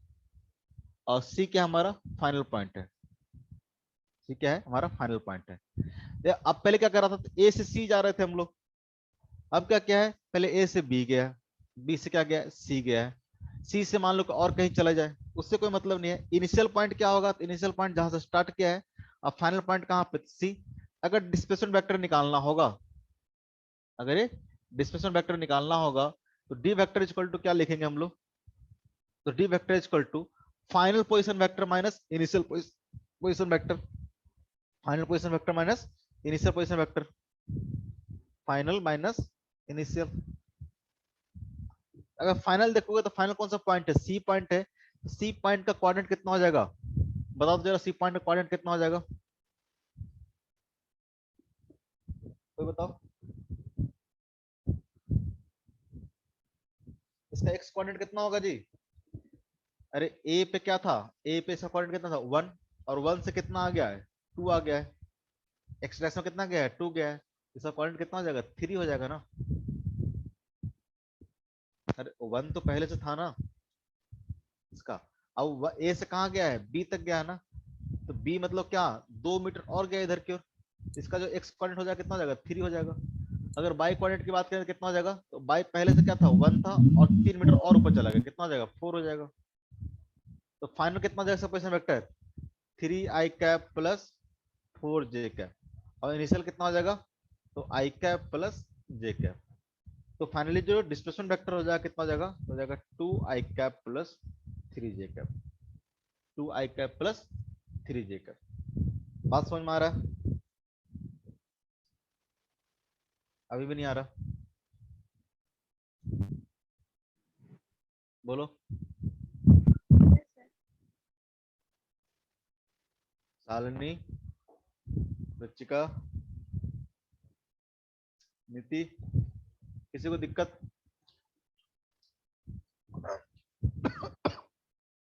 और सी क्या हमारा फाइनल पॉइंट है, सी क्या है हमारा फाइनल पॉइंट है। अब पहले क्या कर रहा था, ए से सी जा रहे थे हम लोग, अब क्या क्या है, पहले ए से बी गया, बी से क्या गया सी गया है, सी से मान लो कि और कहीं चला जाए उससे कोई मतलब नहीं है। इनिशियल पॉइंट क्या होगा, तो इनिशियल पॉइंट जहां से स्टार्ट किया है, अब फाइनल पॉइंट कहां पे सी। अगर डिस्प्लेसमेंट वेक्टर निकालना होगा, अगर ये डिस्प्लेसमेंट वेक्टर निकालना होगा, तो डी वेक्टर इक्वल टू क्या लिखेंगे हम लोग, तो D vector equal to final position vector minus initial position vector, final position vector minus initial position vector, final minus initial. अगर फाइनल देखोगे तो फाइनल कौन सा पॉइंट है, सी पॉइंट है। सी पॉइंट का कोऑर्डिनेट कितना हो जाएगा, बताओ तो जरा, सी पॉइंट का कोऑर्डिनेट कितना हो जाएगा, कोई बताओ। इसका एक्स कोऑर्डिनेट कितना होगा जी, अरे ए पे क्या था, ए पे इसका कोऑर्डिनेट कितना था 1, और 1 से कितना आ गया है 2 आ गया है, एक्स डायरेक्शन कितना गया है 2 गया है, इसका कोऑर्डिनेट कितना हो जाएगा 3 हो जाएगा ना। अरे 1 तो पहले से था ना इसका, अब ए से कहाँ गया है बी तक गया है ना, तो बी मतलब क्या 2 मीटर और गया इधर की ओर, इसका जो एक्स कोऑर्डिनेट हो जाएगा कितना हो जाएगा 3 हो जाएगा। अगर बाई कोऑर्डिनेट की बात करें तो कितना हो जाएगा, तो बाई पहले से क्या था 1 था, और 3 मीटर और ऊपर चला गया, कितना हो जाएगा 4 हो जाएगा। तो फाइनल कितना हो जाएगा position vector 3 i cap plus 4j cap, और इनिशियल कितना हो जाएगा, तो i cap plus j cap. तो फाइनली जो डिस्प्लेसमेंट वेक्टर हो जाएगा कितना हो जाएगा 2i cap plus 3j cap, 2i cap plus 3j cap. बात समझ में आ रहा है, अभी भी नहीं आ रहा, बोलो। Yes, sir. शालिनी, रुचिका, नीति, किसी को दिक्कत,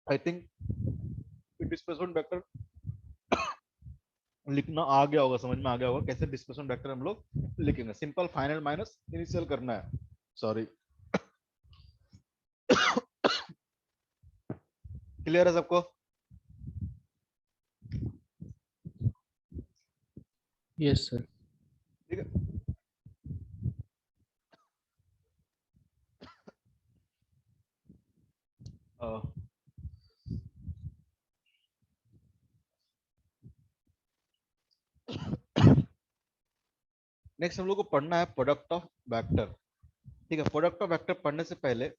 आई थिंक डिस्प्लेसमेंट वेक्टर लिखना आ गया होगा, समझ में आ गया होगा कैसे डिस्प्लेसमेंट वेक्टर हम लोग लिखेंगे। सिंपल फाइनल माइनस इनिशियल करना है, सॉरी। क्लियर है सबको, यस सर। ठीक है। नेक्स्ट हम लोग को पढ़ना है प्रोडक्ट ऑफ वेक्टर, ठीक है। प्रोडक्ट ऑफ वेक्टर पढ़ने से पहले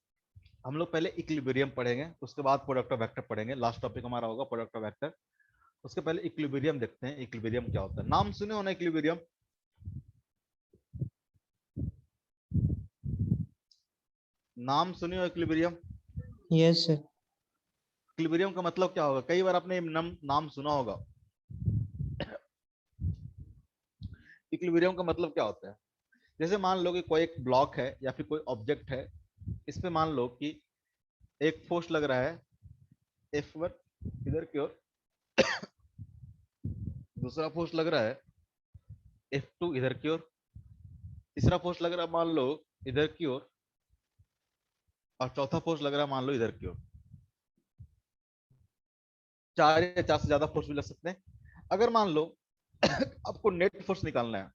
हम लोग पहले इक्विलिब्रियम पढ़ेंगे, उसके बाद प्रोडक्ट ऑफ वेक्टर पढ़ेंगे, लास्ट टॉपिक हमारा होगा प्रोडक्ट ऑफ वेक्टर। उसके पहले इक्विलिब्रियम देखते हैं, इक्विलिब्रियम क्या होता है, नाम सुने हो ना इक्विलिब्रियम, नाम सुने हो इक्विलिब्रियम। Yes sir. इक्विलिब्रियम का मतलब क्या होगा, कई बार आपने नाम सुना होगा, इक्विलिब्रियम का मतलब क्या होता है? जैसे मान लो कि कोई एक ब्लॉक है या फिर कोई ऑब्जेक्ट है, इस पे मान लो कि एक फोर्स लग रहा है F1 इधर की ओर, दूसरा फोर्स लग रहा है F2 इधर की ओर, तीसरा फोर्स लग रहा है मान लो इधर की ओर, और चौथा फोर्स लग रहा है मान लो इधर की ओर। 4 या 4 से ज्यादा फोर्स भी लग सकते हैं। अगर मान लो आपको नेट फोर्स निकालना है,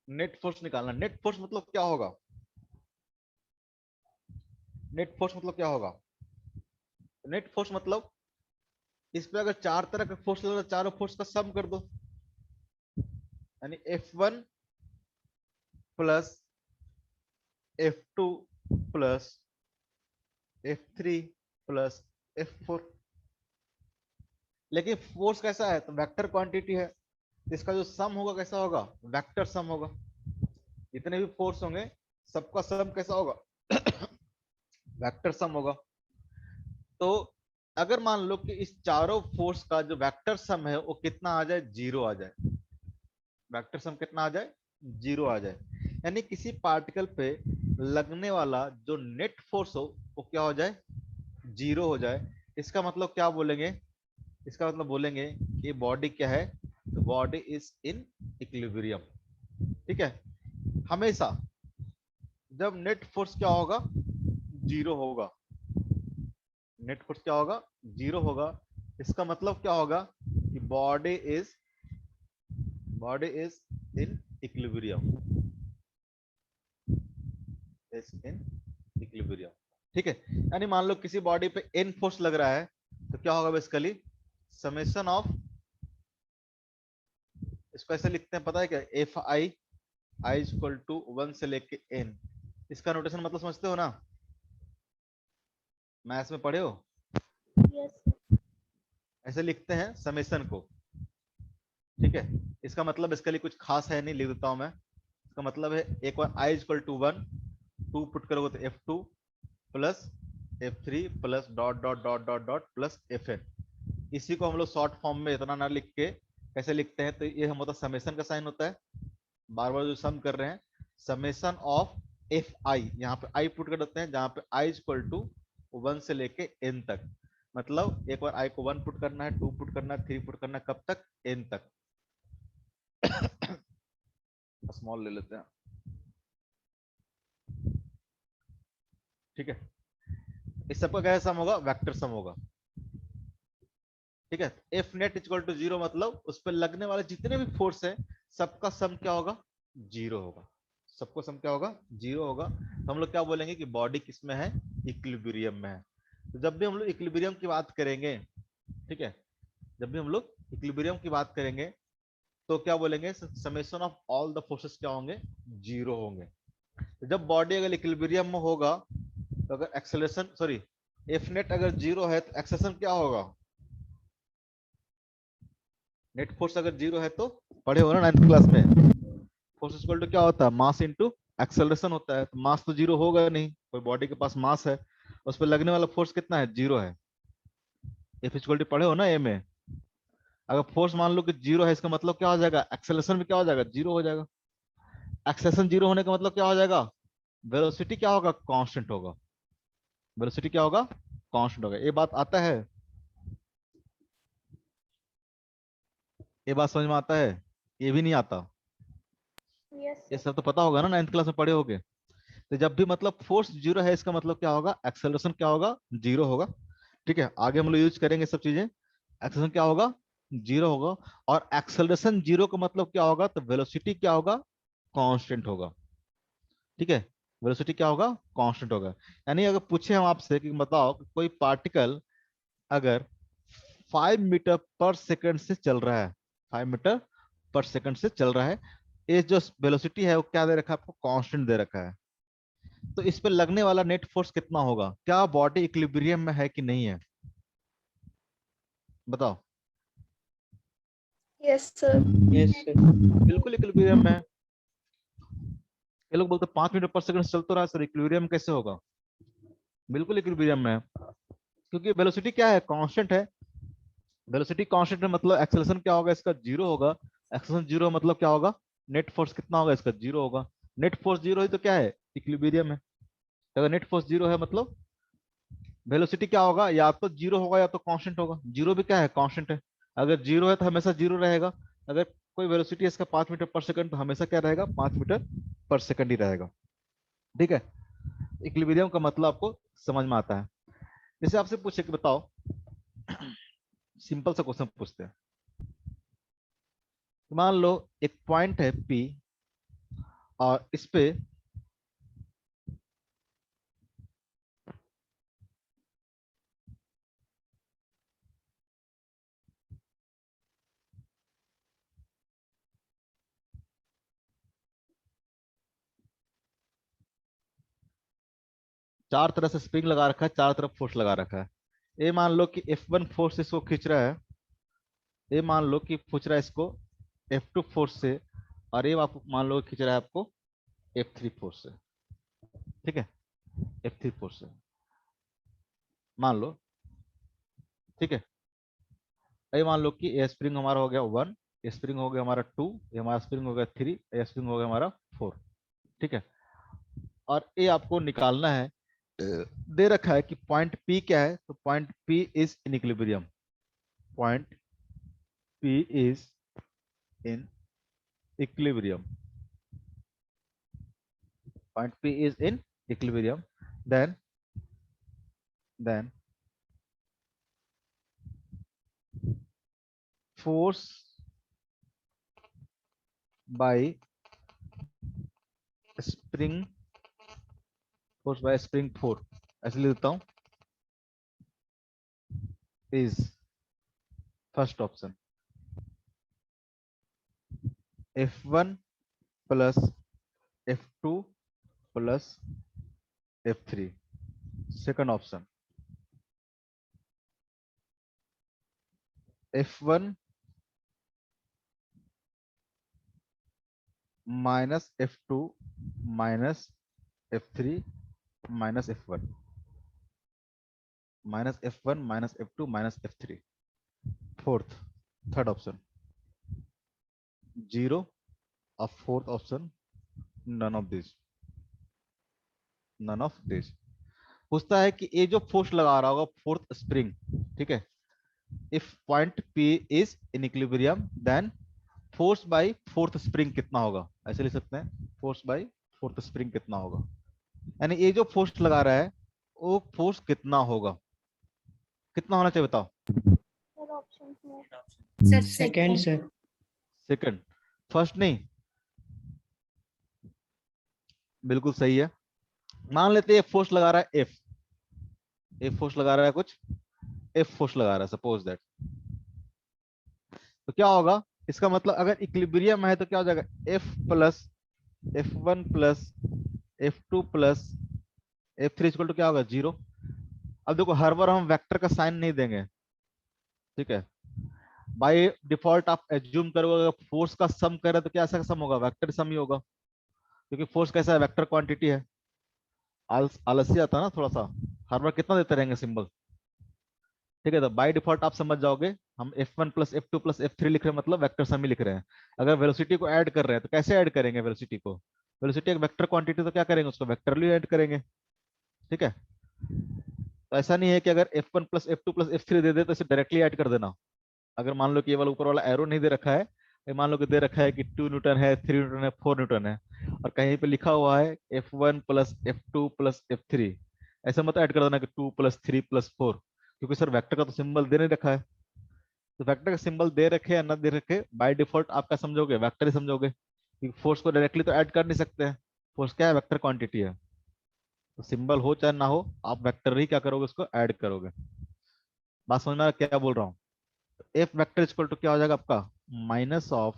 नेट फोर्स निकालना, नेट फोर्स मतलब क्या होगा? नेट फोर्स मतलब क्या होगा? नेट फोर्स मतलब इस पे अगर 4 तरह का फोर्स लग रहा है, चारों फोर्स का सम कर दो, यानी F1 plus F2 plus F3 plus F4। लेकिन फोर्स कैसा है? तो वेक्टर क्वांटिटी है, इसका जो सम होगा कैसा होगा? वेक्टर सम होगा। जितने भी फोर्स होंगे सबका सम कैसा होगा? वेक्टर सम होगा। तो अगर मान लो कि इस चारों फोर्स का जो वेक्टर सम है वो कितना आ जाए? 0 आ जाए। वेक्टर सम कितना आ जाए? 0 आ जाए। यानी किसी पार्टिकल पे लगने वाला जो नेट फोर्स हो वो क्या हो जाए? 0 हो जाए। इसका मतलब क्या बोलेंगे? इसका मतलब बोलेंगे कि बॉडी क्या है? तो बॉडी इज इन इक्विलिब्रियम। ठीक है। हमेशा जब नेट फोर्स क्या होगा? 0 होगा। नेट फोर्स क्या होगा? 0 होगा। इसका मतलब क्या होगा? कि body is in equilibrium, is in equilibrium. ठीक है। यानी मान लो किसी बॉडी पे एन फोर्स लग रहा है, तो क्या होगा बेसिकली? समेशन ऑफ, इसको ऐसे लिखते हैं पता है क्या? F I is equal to 1 से लेके एन। इसका नोटेशन मतलब समझते हो ना? मैथ्स में पढ़े हो? Yes. ऐसे लिखते हैं समेशन को। ठीक है। इसका मतलब इसके लिए कुछ खास है नहीं, लिख देता हूं मैं। इसका मतलब है एक बार आई इज इक्वल टू 1, 2 पुट करोगे तो F2 plus F3 plus dot dot dot dot dot plus Fn। इसी को हम लोग शॉर्ट फॉर्म में इतना ना लिख के कैसे लिखते हैं? तो ये हम होता समेशन का साइन होता है, बार बार जो सम कर रहे हैं, समेशन ऑफ एफ आई, यहाँ पे आई पुट कर देते हैं, जहां पे आई इक्वल टू 1 से लेके n तक। मतलब एक बार आई को 1 पुट करना है, 2 पुट करना है, 3 पुट करना है, कब तक? n तक। स्मॉल ले लेते हैं। ठीक है। इस सबका क्या सम होगा? वेक्टर सम होगा। ठीक है। एफ नेट इक्वल टू 0 मतलब उस पर लगने वाले जितने भी फोर्स है सबका सम क्या होगा? 0 होगा। सबको सम क्या होगा? 0 होगा। तो हम लोग क्या बोलेंगे कि बॉडी किस में है? इक्विलिब्रियम में है। तो जब भी हम लोग इक्विलिब्रियम की बात करेंगे, ठीक है, जब भी हम लोग इक्विलिब्रियम की बात करेंगे तो क्या बोलेंगे? Summation of all the forces क्या होंगे? 0 होंगे। तो जब बॉडी अगर इक्विलिब्रियम में होगा तो अगर एक्सेलरेशन, सॉरी, एफ नेट अगर 0 है तो एक्सेलरेशन क्या होगा? नेट फोर्स अगर 0 है तो पढ़े हो ना 9th क्लास में, फोर्स इक्वल टू क्या होता है? मास इनटू एक्सेलरेशन होता है। तो मास तो 0 होगा नहीं, कोई बॉडी के पास मास है, उस पर लगने वाला फोर्स कितना है? 0 है। एफ इक्वल टू पढ़े हो ना ए में? अगर फोर्स मान लो कि 0 है, इसका मतलब क्या हो जाएगा? एक्सेलरेशन भी क्या हो जाएगा? 0 हो जाएगा। एक्सेलरेशन 0 होने का मतलब क्या हो जाएगा? वेलोसिटी क्या होगा? कांस्टेंट होगा। वेलोसिटी क्या होगा? कांस्टेंट होगा। ये बात आता है? ये बात समझ में आता है? ये भी नहीं आता? Yes, ये sir. सब तो पता होगा ना, 9th क्लास में पढ़े होगे। तो जब भी मतलब फोर्स 0 है, इसका मतलब क्या होगा? एक्सेलरेशन क्या होगा? 0 होगा। ठीक है। आगे हम लोग यूज करेंगे सब चीजें। एक्सेलरेशन क्या होगा? 0 होगा। और एक्सेलरेशन 0 का मतलब क्या होगा? तो वेलोसिटी क्या होगा? कांस्टेंट होगा। ठीक है। वेलोसिटी क्या होगा? कांस्टेंट होगा। यानी अगर पूछे हम आपसे कि बताओ कि कोई पार्टिकल अगर 5 मीटर पर सेकंड से चल रहा है, 5 मीटर पर सेकंड से चल रहा है, ये जो वेलोसिटी है वो क्या दे रखा है आपको? कांस्टेंट दे रखा है। तो इस पे लगने वाला नेट फोर्स कितना होगा? क्या बॉडी इक्विलिब्रियम में है कि नहीं है? बताओ। Yes, sir. Yes, sir. बिल्कुल इक्विलिब्रियम में है। ये लोग बोलते 5 मीटर पर सेकंड चल तो रहा है सर, इक्विलिब्रियम कैसे होगा? बिल्कुल इक्विलिब्रियम में है, क्योंकि वेलोसिटी क्या है? कांस्टेंट है। वेलोसिटी कांस्टेंट है मतलब एक्सेलरेशन क्या होगा? इसका 0 होगा। एक्सेलरेशन जीरो मतलब क्या होगा, नेट फोर्स कितना होगा इसका, जीरो होगा। नेट फोर्स जीरो है तो क्या है, इक्विलिब्रियम है। तो अगर नेट फोर्स जीरो है मतलब वेलोसिटी क्या होगा, या तो जीरो होगा या तो कांस्टेंट होगा। जीरो भी क्या है, कांस्टेंट है। अगर जीरो है तो हमेशा जीरो रहेगा। अगर कोई वेलोसिटी है इसका 5 मीटर पर सेकंड तो हमेशा क्या रहेगा, 5 मीटर पर सेकंड ही रहेगा। ठीक है, इक्विलिब्रियम का मतलब आपको समझ में आता है। जैसे आपसे पूछे कि बताओ, सिंपल सा क्वेश्चन पूछते हैं। मान लो एक पॉइंट है P और इस पे चार तरह से स्प्रिंग लगा रखा है, चार तरफ फोर्स लगा रखा है। ये मान लो कि F1 फोर्स इसको खींच रहा है, ये मान लो कि खींच रहा है इसको F2 फोर्स से, और ये आप मान लो खींच रहा है आपको F3 फोर्स से। ठीक है, F3 फोर्स से मान लो। ठीक है, ये मान लो कि ये स्प्रिंग हमारा हो गया 1, ये स्प्रिंग हो गया हमारा 2, ये हमारा स्प्रिंग हो गया 3, ये स्प्रिंग हो गया हमारा 4। ठीक है, और ये आपको निकालना है। दे रखा है कि पॉइंट P क्या है, तो point P is in equilibrium. Point P is in equilibrium. Point P is in equilibrium. Then force by spring, force by spring 4 ऐसे लिख देता हूँ, is first option। F1 plus F2 plus F3 second option। F1 minus F2 minus F3 minus F1 minus F1 minus F2 minus F3 fourth, third option 0 of fourth option, none of this, none of this। पूछता है कि ये जो force लगा रहा होगा fourth spring, ठीक है, if point P is in equilibrium then force by fourth spring कितना होगा, ऐसे लिख सकते हैं, फोर्स बाय फोर्थ स्प्रिंग कितना होगा। यानी ये जो फोर्स लगा रहा है वो फोर्स कितना होगा, कितना होना चाहिए बताओ। सर ऑप्शंस में sir second second. Sir. Second, first नहीं। बिल्कुल सही है। मान लेते हैं फोर्स लगा रहा है F फोर्स लगा रहा है कुछ, F फोर्स लगा रहा है सपोज दैट, तो क्या होगा, इसका मतलब अगर इक्विलिब्रियम है तो क्या हो जाएगा, F plus F1 plus F2 plus F3 equal to क्या होगा, 0। अब देखो हर बार हम वेक्टर का साइन नहीं देंगे, ठीक है। बाय डिफॉल्ट आप एज्यूम करोगे अगर फोर्स का सम करे तो क्या ऐसा सम होगा, वेक्टर सम ही होगा, क्योंकि फोर्स कैसा है, वेक्टर क्वांटिटी है। आलसी आता है ना थोड़ा सा, हर बार कितना देते रहेंगे सिंबल। ठीक है, तो बाय डिफॉल्ट आप समझ जाओगे, हम F1 plus F2 plus F3 लिख रहे हैं मतलब वेक्टर सम ही लिख रहे हैं। अगर वेलोसिटी को ऐड कर रहे हैं तो कैसे ऐड करेंगे वेलोसिटी को, वेलोसिटी एक वेक्टर क्वांटिटी तो क्या करेंगे, उसको वेक्टरली ऐड करेंगे। ठीक है, तो ऐसा नहीं है कि अगर F1 plus F2 plus F3 दे दे तो इसे डायरेक्टली ऐड कर देना। अगर मान लो कि ये वाला ऊपर वाला एरो नहीं दे रखा है, ये मान लो कि दे रखा है कि 2 न्यूटन है, 3 न्यूटन है, 4 न्यूटन है, और कहीं पे लिखा हुआ है F1 plus F2 plus F3, ऐसा मत ऐड कर देना कि 2 प्लस 3 प्लस 4, क्योंकि सर वेक्टर का तो सिंबल दे नहीं रखा है। तो वेक्टर का सिंबल दे रखे या ना दे रखे, बाय डिफॉल्ट आप क्या समझोगे, वेक्टर ही समझोगे, क्योंकि फोर्स को डायरेक्टली तो ऐड कर नहीं सकते हैं। फोर्स क्या है, वेक्टर क्वांटिटी है, तो सिंबल हो चाहे ना हो आप वेक्टर ही क्या करोगे, उसको ऐड करोगे। बात समझ में आ रहा है क्या बोल रहा हूँ। एफ वेक्टर इक्वल टू क्या हो जाएगा आपका, माइनस ऑफ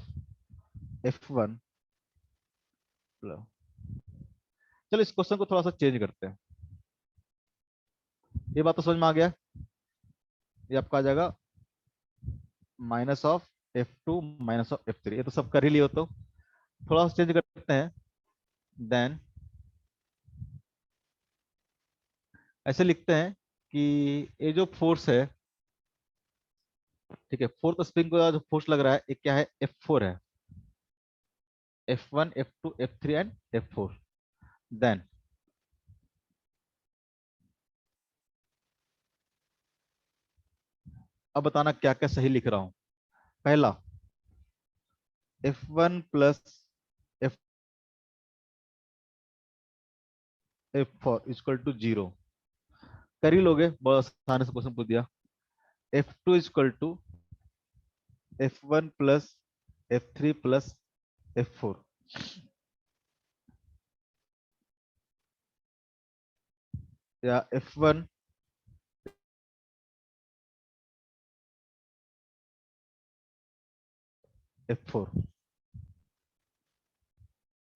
F1। चलो इस क्वेश्चन को थोड़ा सा चेंज करते हैं, ये बात तो समझ में आ गया। ये आपका आ जाएगा minus of F2 minus of F3, ये तो सब कर ही लियो, तो थोड़ा सा चेंज करते हैं। देन ऐसे लिखते हैं कि ये जो फोर्स है ठीक है, फोर्थ स्प्रिंग को जो फोर्स लग रहा है ये क्या है, F4 है, F1 F2 F3 and F4। Then अब बताना क्या क्या सही लिख रहा हूं। पहला F1 plus F4 equal to 0 कर ही लोगे, बहुत आसानी से क्वेश्चन पूछ दिया। F2 equal to F1 plus F3 plus F4, या F1 F4,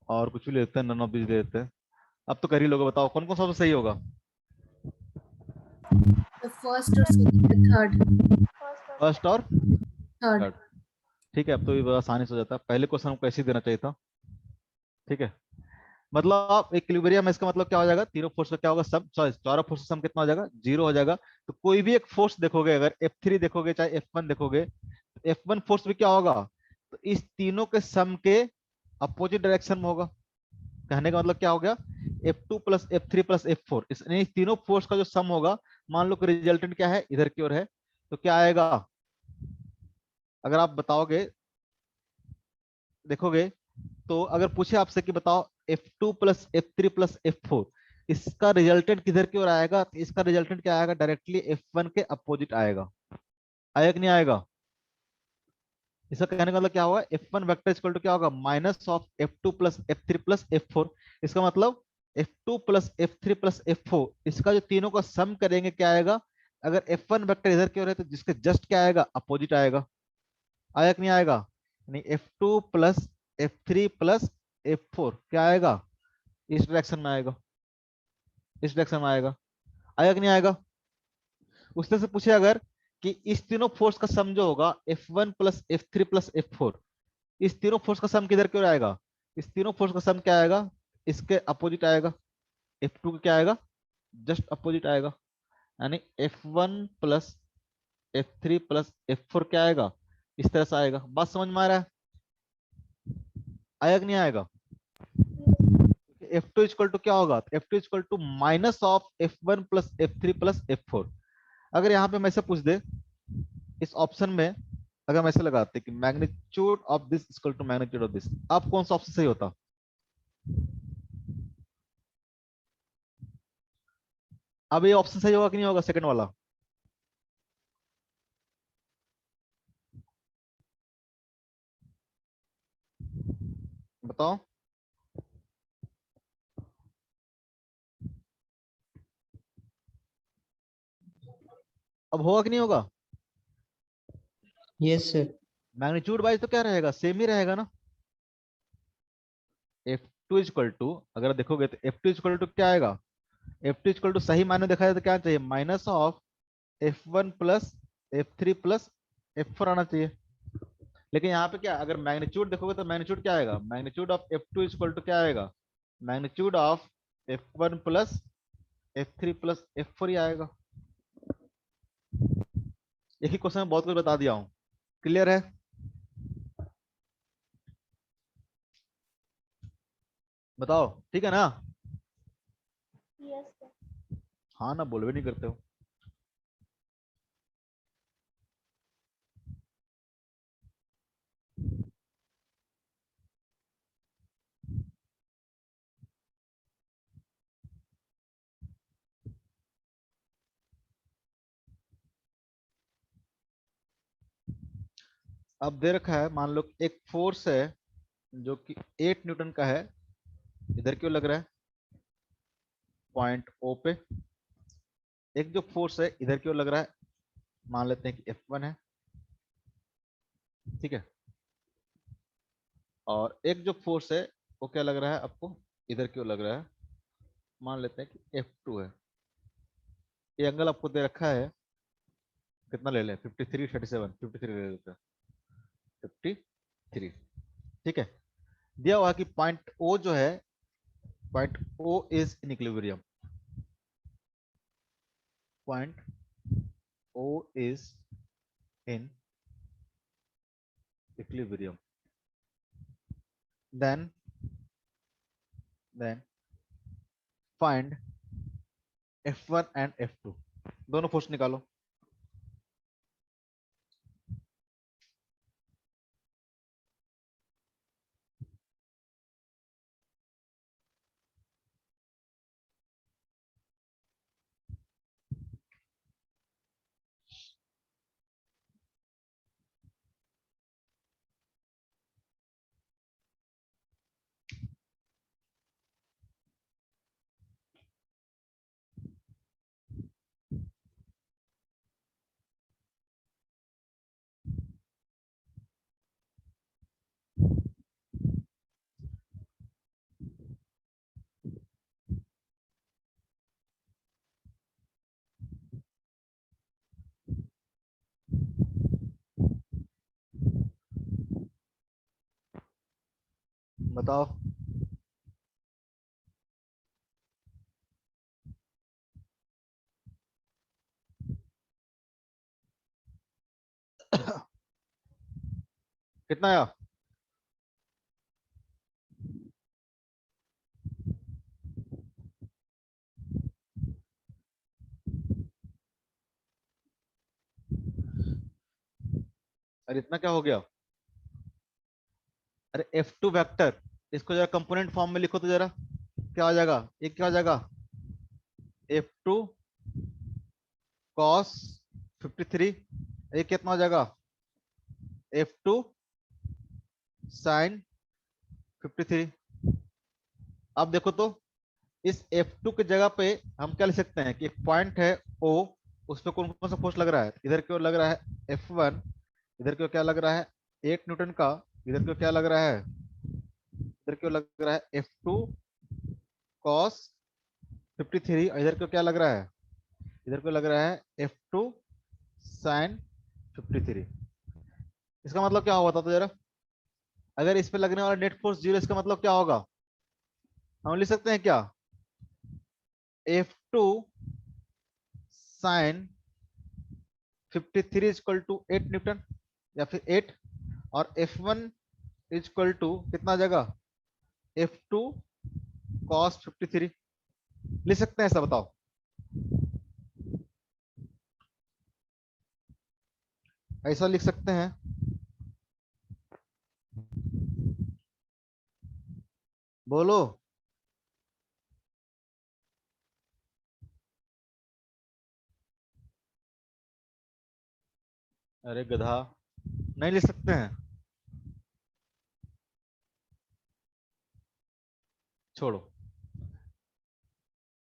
और कुछ भी ले लेते हैं, नन ऑफ दिस ले लेते हैं। अब तो कर ही लोगे, बताओ कौन कौन सा सही होगा। The first or second or third? First और Third. थर्ड। ठीक है, अब तो ये बड़ा आसानी से हो जाता है, पहले क्वेश्चन हमको ऐसे ही देना चाहिए था। ठीक है, मतलब आप इक्विलिब्रियम, इसका मतलब क्या हो जाएगा, तीनों फोर्स का क्या होगा सम, सॉरी चारों फोर्स का सम कितना हो जाएगा, 0 हो जाएगा। तो कोई भी एक फोर्स देखोगे, अगर F3 देखोगे चाहे F1 देखोगे, तो F1 फोर्स भी क्या होगा, तो इस तीनों के सम के अपोजिट डायरेक्शन में होगा। कहने का मतलब क्या हो गया, F2 plus F3 plus F4, इस तीनों फोर्स का जो सम होगा, मान लो कि रिजल्टेंट क्या है, इधर की ओर है, तो क्या आएगा, अगर आप बताओगे देखोगे, तो अगर पूछे आपसे कि बताओ F2 plus F3 plus F4, इसका रिजल्टेंट किधर की ओर आएगा, तो इसका रिजल्टेंट क्या आएगा, डायरेक्टली F1 के अपोजिट आएगा। आएगा कि नहीं आएगा। इसका कहने का मतलब क्या होगा, F1 वेक्टर इक्वल टू क्या होगा, minus of F2 plus F3 plus F4। इसका मतलब F2 plus F3 plus F4, इसका जो तीनों का सम करेंगे क्या आएगा, अगर F1 वेक्टर इधर की ओर है तो जिसके जस्ट क्या आएगा, अपोजिट आएगा। आया कि नहीं आएगा, यानी F2 plus F3 plus F4 क्या आएगा, इस डायरेक्शन में आएगा, इस डायरेक्शन में आएगा। आएगा कि नहीं आएगा। उस तरह से पूछे अगर कि इस तीनों फोर्स का सम जो होगा F1 plus F3 plus F4, इस तीनों फोर्स का सम किधर की ओर आएगा, इस तीनों फोर्स का सम क्या आएगा, इसके अपोजिट आएगा, F2 का क्या आएगा, जस्ट अपोजिट आएगा। यानी F1 plus F3 plus F4 क्या आएगा, इस तरह से आएगा। बात समझ में आ रहा है, आएगा कि नहीं आएगा। F2 इक्वल टू क्या होगा, F2 equal to minus of F1 plus F3 plus F4। अगर यहाँ पे मैं से पूछ दे, इस ऑप्शन में अगर हम ऐसे लगाते कि magnitude of this equal to magnitude of this, आप कौन सा ऑप्शन सही होता, अब ये ऑप्शन सही होगा कि नहीं होगा, सेकंड वाला। बताओ, अब होगा कि नहीं होगा। Yes, sir. मैग्नीट्यूड वाइज तो क्या रहेगा, सेम ही रहेगा ना। F2 इक्वल टू, अगर देखोगे तो F2 इक्वल टू क्या आएगा, F2 इक्वल टू सही मायने देखा जाए तो क्या चाहिए, minus of F1 plus F3 plus F4 आना चाहिए। लेकिन यहाँ पे क्या, अगर मैग्नीट्यूड देखोगे तो मैग्नीट्यूड क्या आएगा, magnitude of F2 equal to क्या आएगा, magnitude of F1 plus F3 plus F4 ही आएगा। एक ही क्वेश्चन में बहुत कुछ बता दिया हूँ, क्लियर है। बताओ ठीक है ना। Yes, sir. हाँ ना, बोलवे नहीं करते हो। अब दे रखा है, मान लो एक फोर्स है जो कि 8 न्यूटन का है, इधर क्यों लग रहा है, पॉइंट ओ पे। एक जो फोर्स है इधर क्यों लग रहा है, मान लेते हैं कि F1 है, ठीक है। और एक जो फोर्स है वो क्या लग रहा है आपको, इधर क्यों लग रहा है, मान लेते हैं कि F2 है। ये एंगल आपको दे रखा है, कितना ले लें, 53 37, 53 ले लेते हैं, 53। ठीक है, दिया हुआ कि पॉइंट ओ जो है, point O is in equilibrium, point O is in equilibrium. Then find F1 and F2, दोनों फोर्स निकालो। बताओ। कितना आया? अरे इतना क्या हो गया? अरे F2 वेक्टर, इसको जरा कंपोनेंट फॉर्म में लिखो तो जरा, क्या हो जाएगा? ये क्या हो जाएगा? F2 cos 53, ये कितना हो जाएगा? F2 sin 53। अब देखो तो, इस F2 की जगह पे हम क्या लिख सकते हैं कि एक पॉइंट है O, उस पर कौन कौन सा फोर्स लग रहा है? इधर क्यों लग रहा है F1, इधर क्यों क्या लग रहा है 8 न्यूटन का, इधर क्यों क्या लग रहा है, इधर क्यों लग रहा है F2 cos 53, और इधर क्यों क्या लग रहा है, इधर क्यों लग रहा है F2 sin 53। इसका मतलब क्या होगा तो जरा, अगर इस पे लगने वाला नेट फोर्स जीरो, इसका मतलब क्या होगा? हम लिख सकते हैं क्या? F2 sin 53 equal to 8 Newton, या फिर 8, और F1 इक्वल टू कितना आ जाएगा? F2 cos 53। लिख सकते हैं ऐसा? बताओ। ऐसा लिख सकते हैं? बोलो। अरे गधा, नहीं लिख सकते हैं? छोड़ो,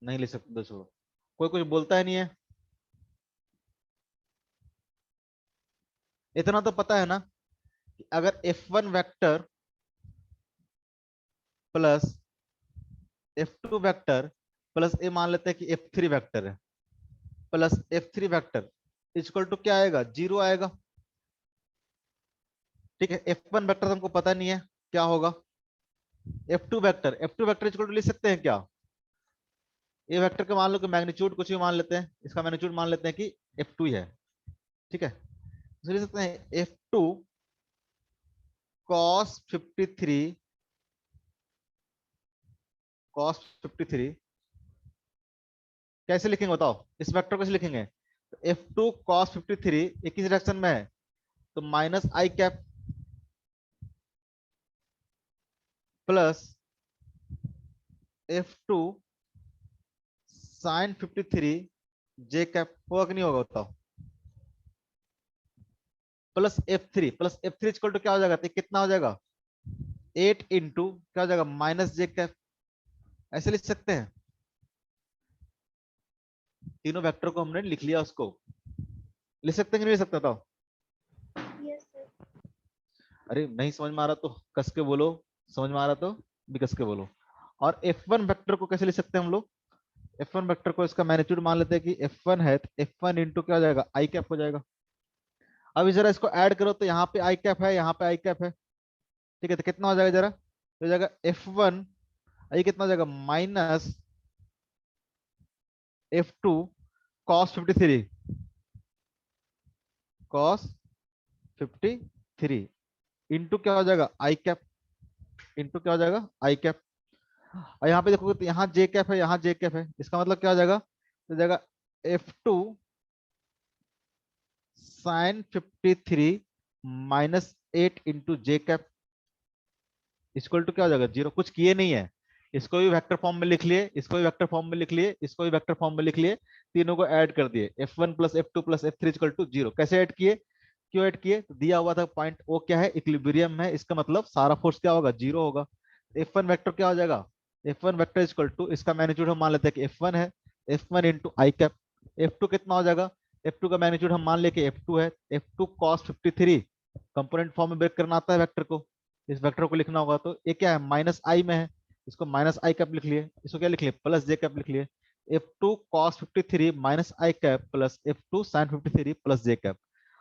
नहीं लिख सकते तो छोड़ो। कोई कुछ बोलता है नहीं है? इतना तो पता है ना कि अगर F1 vector plus F2 vector plus A मान लेते हैं कि F3 वेक्टर है, plus F3 vector equal to क्या आएगा? जीरो आएगा। ठीक है, F1 वेक्टर हमको पता नहीं है क्या होगा। F2 वेक्टर इक्वल टू लिख सकते हैं क्या? ये वेक्टर के मान लो कि मैग्नीट्यूड कुछ भी मान लेते हैं, इसका मैग्नीट्यूड मान लेते हैं कि F2 ही है। ठीक है, तो लिख सकते हैं F2 cos 53, cos 53 कैसे लिखेंगे बताओ? इस वेक्टर को कैसे लिखेंगे? तो F2 cos 53 ये किस डायरेक्शन में है? तो minus I cap plus F2 sin 53 J cap, होगा कि नहीं होगा बताओ? प्लस F3 इक्वल टू क्या हो जाएगा? तो कितना हो जाएगा? 8 इंटू क्या हो जाएगा? Minus J cap. ऐसे लिख सकते हैं? तीनों वेक्टर को हमने लिख लिया, उसको लिख सकते हैं कि नहीं लिख सकते बताओ? Yes, sir. अरे नहीं समझ में आ रहा तो कस के बोलो, समझ में आ रहा तो भी कस के बोलो। और F1 वेक्टर को कैसे लिख सकते हैं हम लोग? F1 वेक्टर को इसका मैग्नीट्यूड मान लेते हैं कि F1 है, तो F1 इंटू क्या हो जाएगा? आई कैप हो जाएगा। अब जरा इसको ऐड करो तो यहाँ पे आई कैप है, यहाँ पे आई कैप है। ठीक है, तो कितना हो जाएगा जरा? तो हो जाएगा F1, ये कितना हो जाएगा? Minus F2 cos 53, cos 53। Into क्या हो जाएगा आई कैप, इंटू क्या हो जाएगा आई कैप। और यहाँ पे देखोगे तो यहाँ जे कैप है, यहाँ जे कैप है, इसका मतलब क्या हो जाएगा, तो जाएगा F2 sine 53 minus 8 into J cap equal to क्या हो जाएगा 0। कुछ किए नहीं है, इसको भी वेक्टर फॉर्म में लिख लिए, इसको भी वेक्टर फॉर्म में लिख लिए, इसको भी वेक्टर फॉर्म में लिख लिए, तीनों को ऐड कर दिए, F1 plus F2 plus F3 equal to 0। कैसे ऐड किए, क्यों ऐड किए, तो दिया हुआ था पॉइंट ओ क्या है, इक्विलिब्रियम है, इसका मतलब सारा फोर्स क्या होगा 0 होगा। F1 वेक्टर क्या हो जाएगा, F1 वेक्टर इक्वल टू, इसका मैग्नीट्यूड हम मान लेते हैं कि F1 है, F1 into I cap. F2 कितना हो जाएगा, F2 का मैग्नीट्यूड हम मान लेके F2 है, F2 cos 53 कंपोनेंट फॉर्म में ब्रेक करना आता है वेक्टर को, इस वेक्टर को लिखना होगा, तो ये क्या है माइनस आई में है, इसको माइनस आई कैप लिख लिए, इसको क्या लिख लिए प्लस जे कैप लिख लिए। F2 cos 53 minus I cap plus F2 sin 53 plus J cap.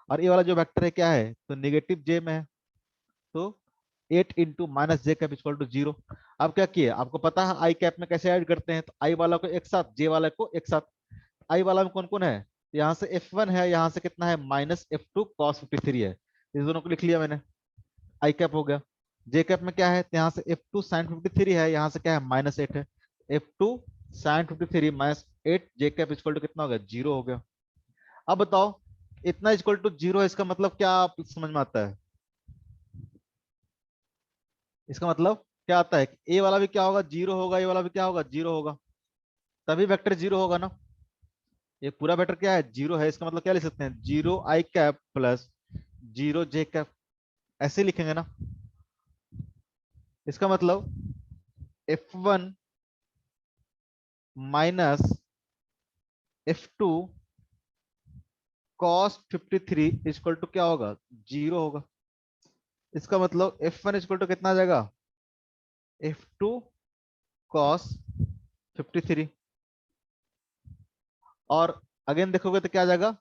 और ये वाला जो वेक्टर है क्या है, तो नेगेटिव जे में है, तो 8 into minus J cap equal to 0। अब क्या किए, आपको पता है आई कैप में कैसे ऐड करते हैं, तो आई वाला को एक साथ, जे वाला को एक साथ। आई वाला में कौन कौन है, यहाँ से F1 है, यहाँ से कितना है माइनस F2 cos 53 है, इस दोनों को लिख लिया मैंने, आई कैप हो गया। जे कैप में क्या है, तो यहाँ से F2 sin 53 है, यहाँ से क्या है माइनस 8 है, F2 sin 53 minus 8 J cap equal to कितना हो गया 0 हो गया। अब बताओ इतना इक्वल टू 0 है, इसका मतलब क्या आप समझ में आता है, इसका मतलब क्या आता है कि ए वाला भी क्या होगा 0 होगा, ए वाला भी क्या होगा 0 होगा, तभी वेक्टर 0 होगा ना। ये पूरा वेक्टर क्या है 0 है, इसका मतलब क्या लिख सकते हैं 0 आई कैप प्लस 0 जे कैप, ऐसे लिखेंगे ना। इसका मतलब F1 minus F2 cos 53 equal to क्या होगा 0 होगा। इसका मतलब F1 इक्वल टू कितना आ जाएगा F2 cos 53, और अगेन देखोगे तो क्या आ जाएगा,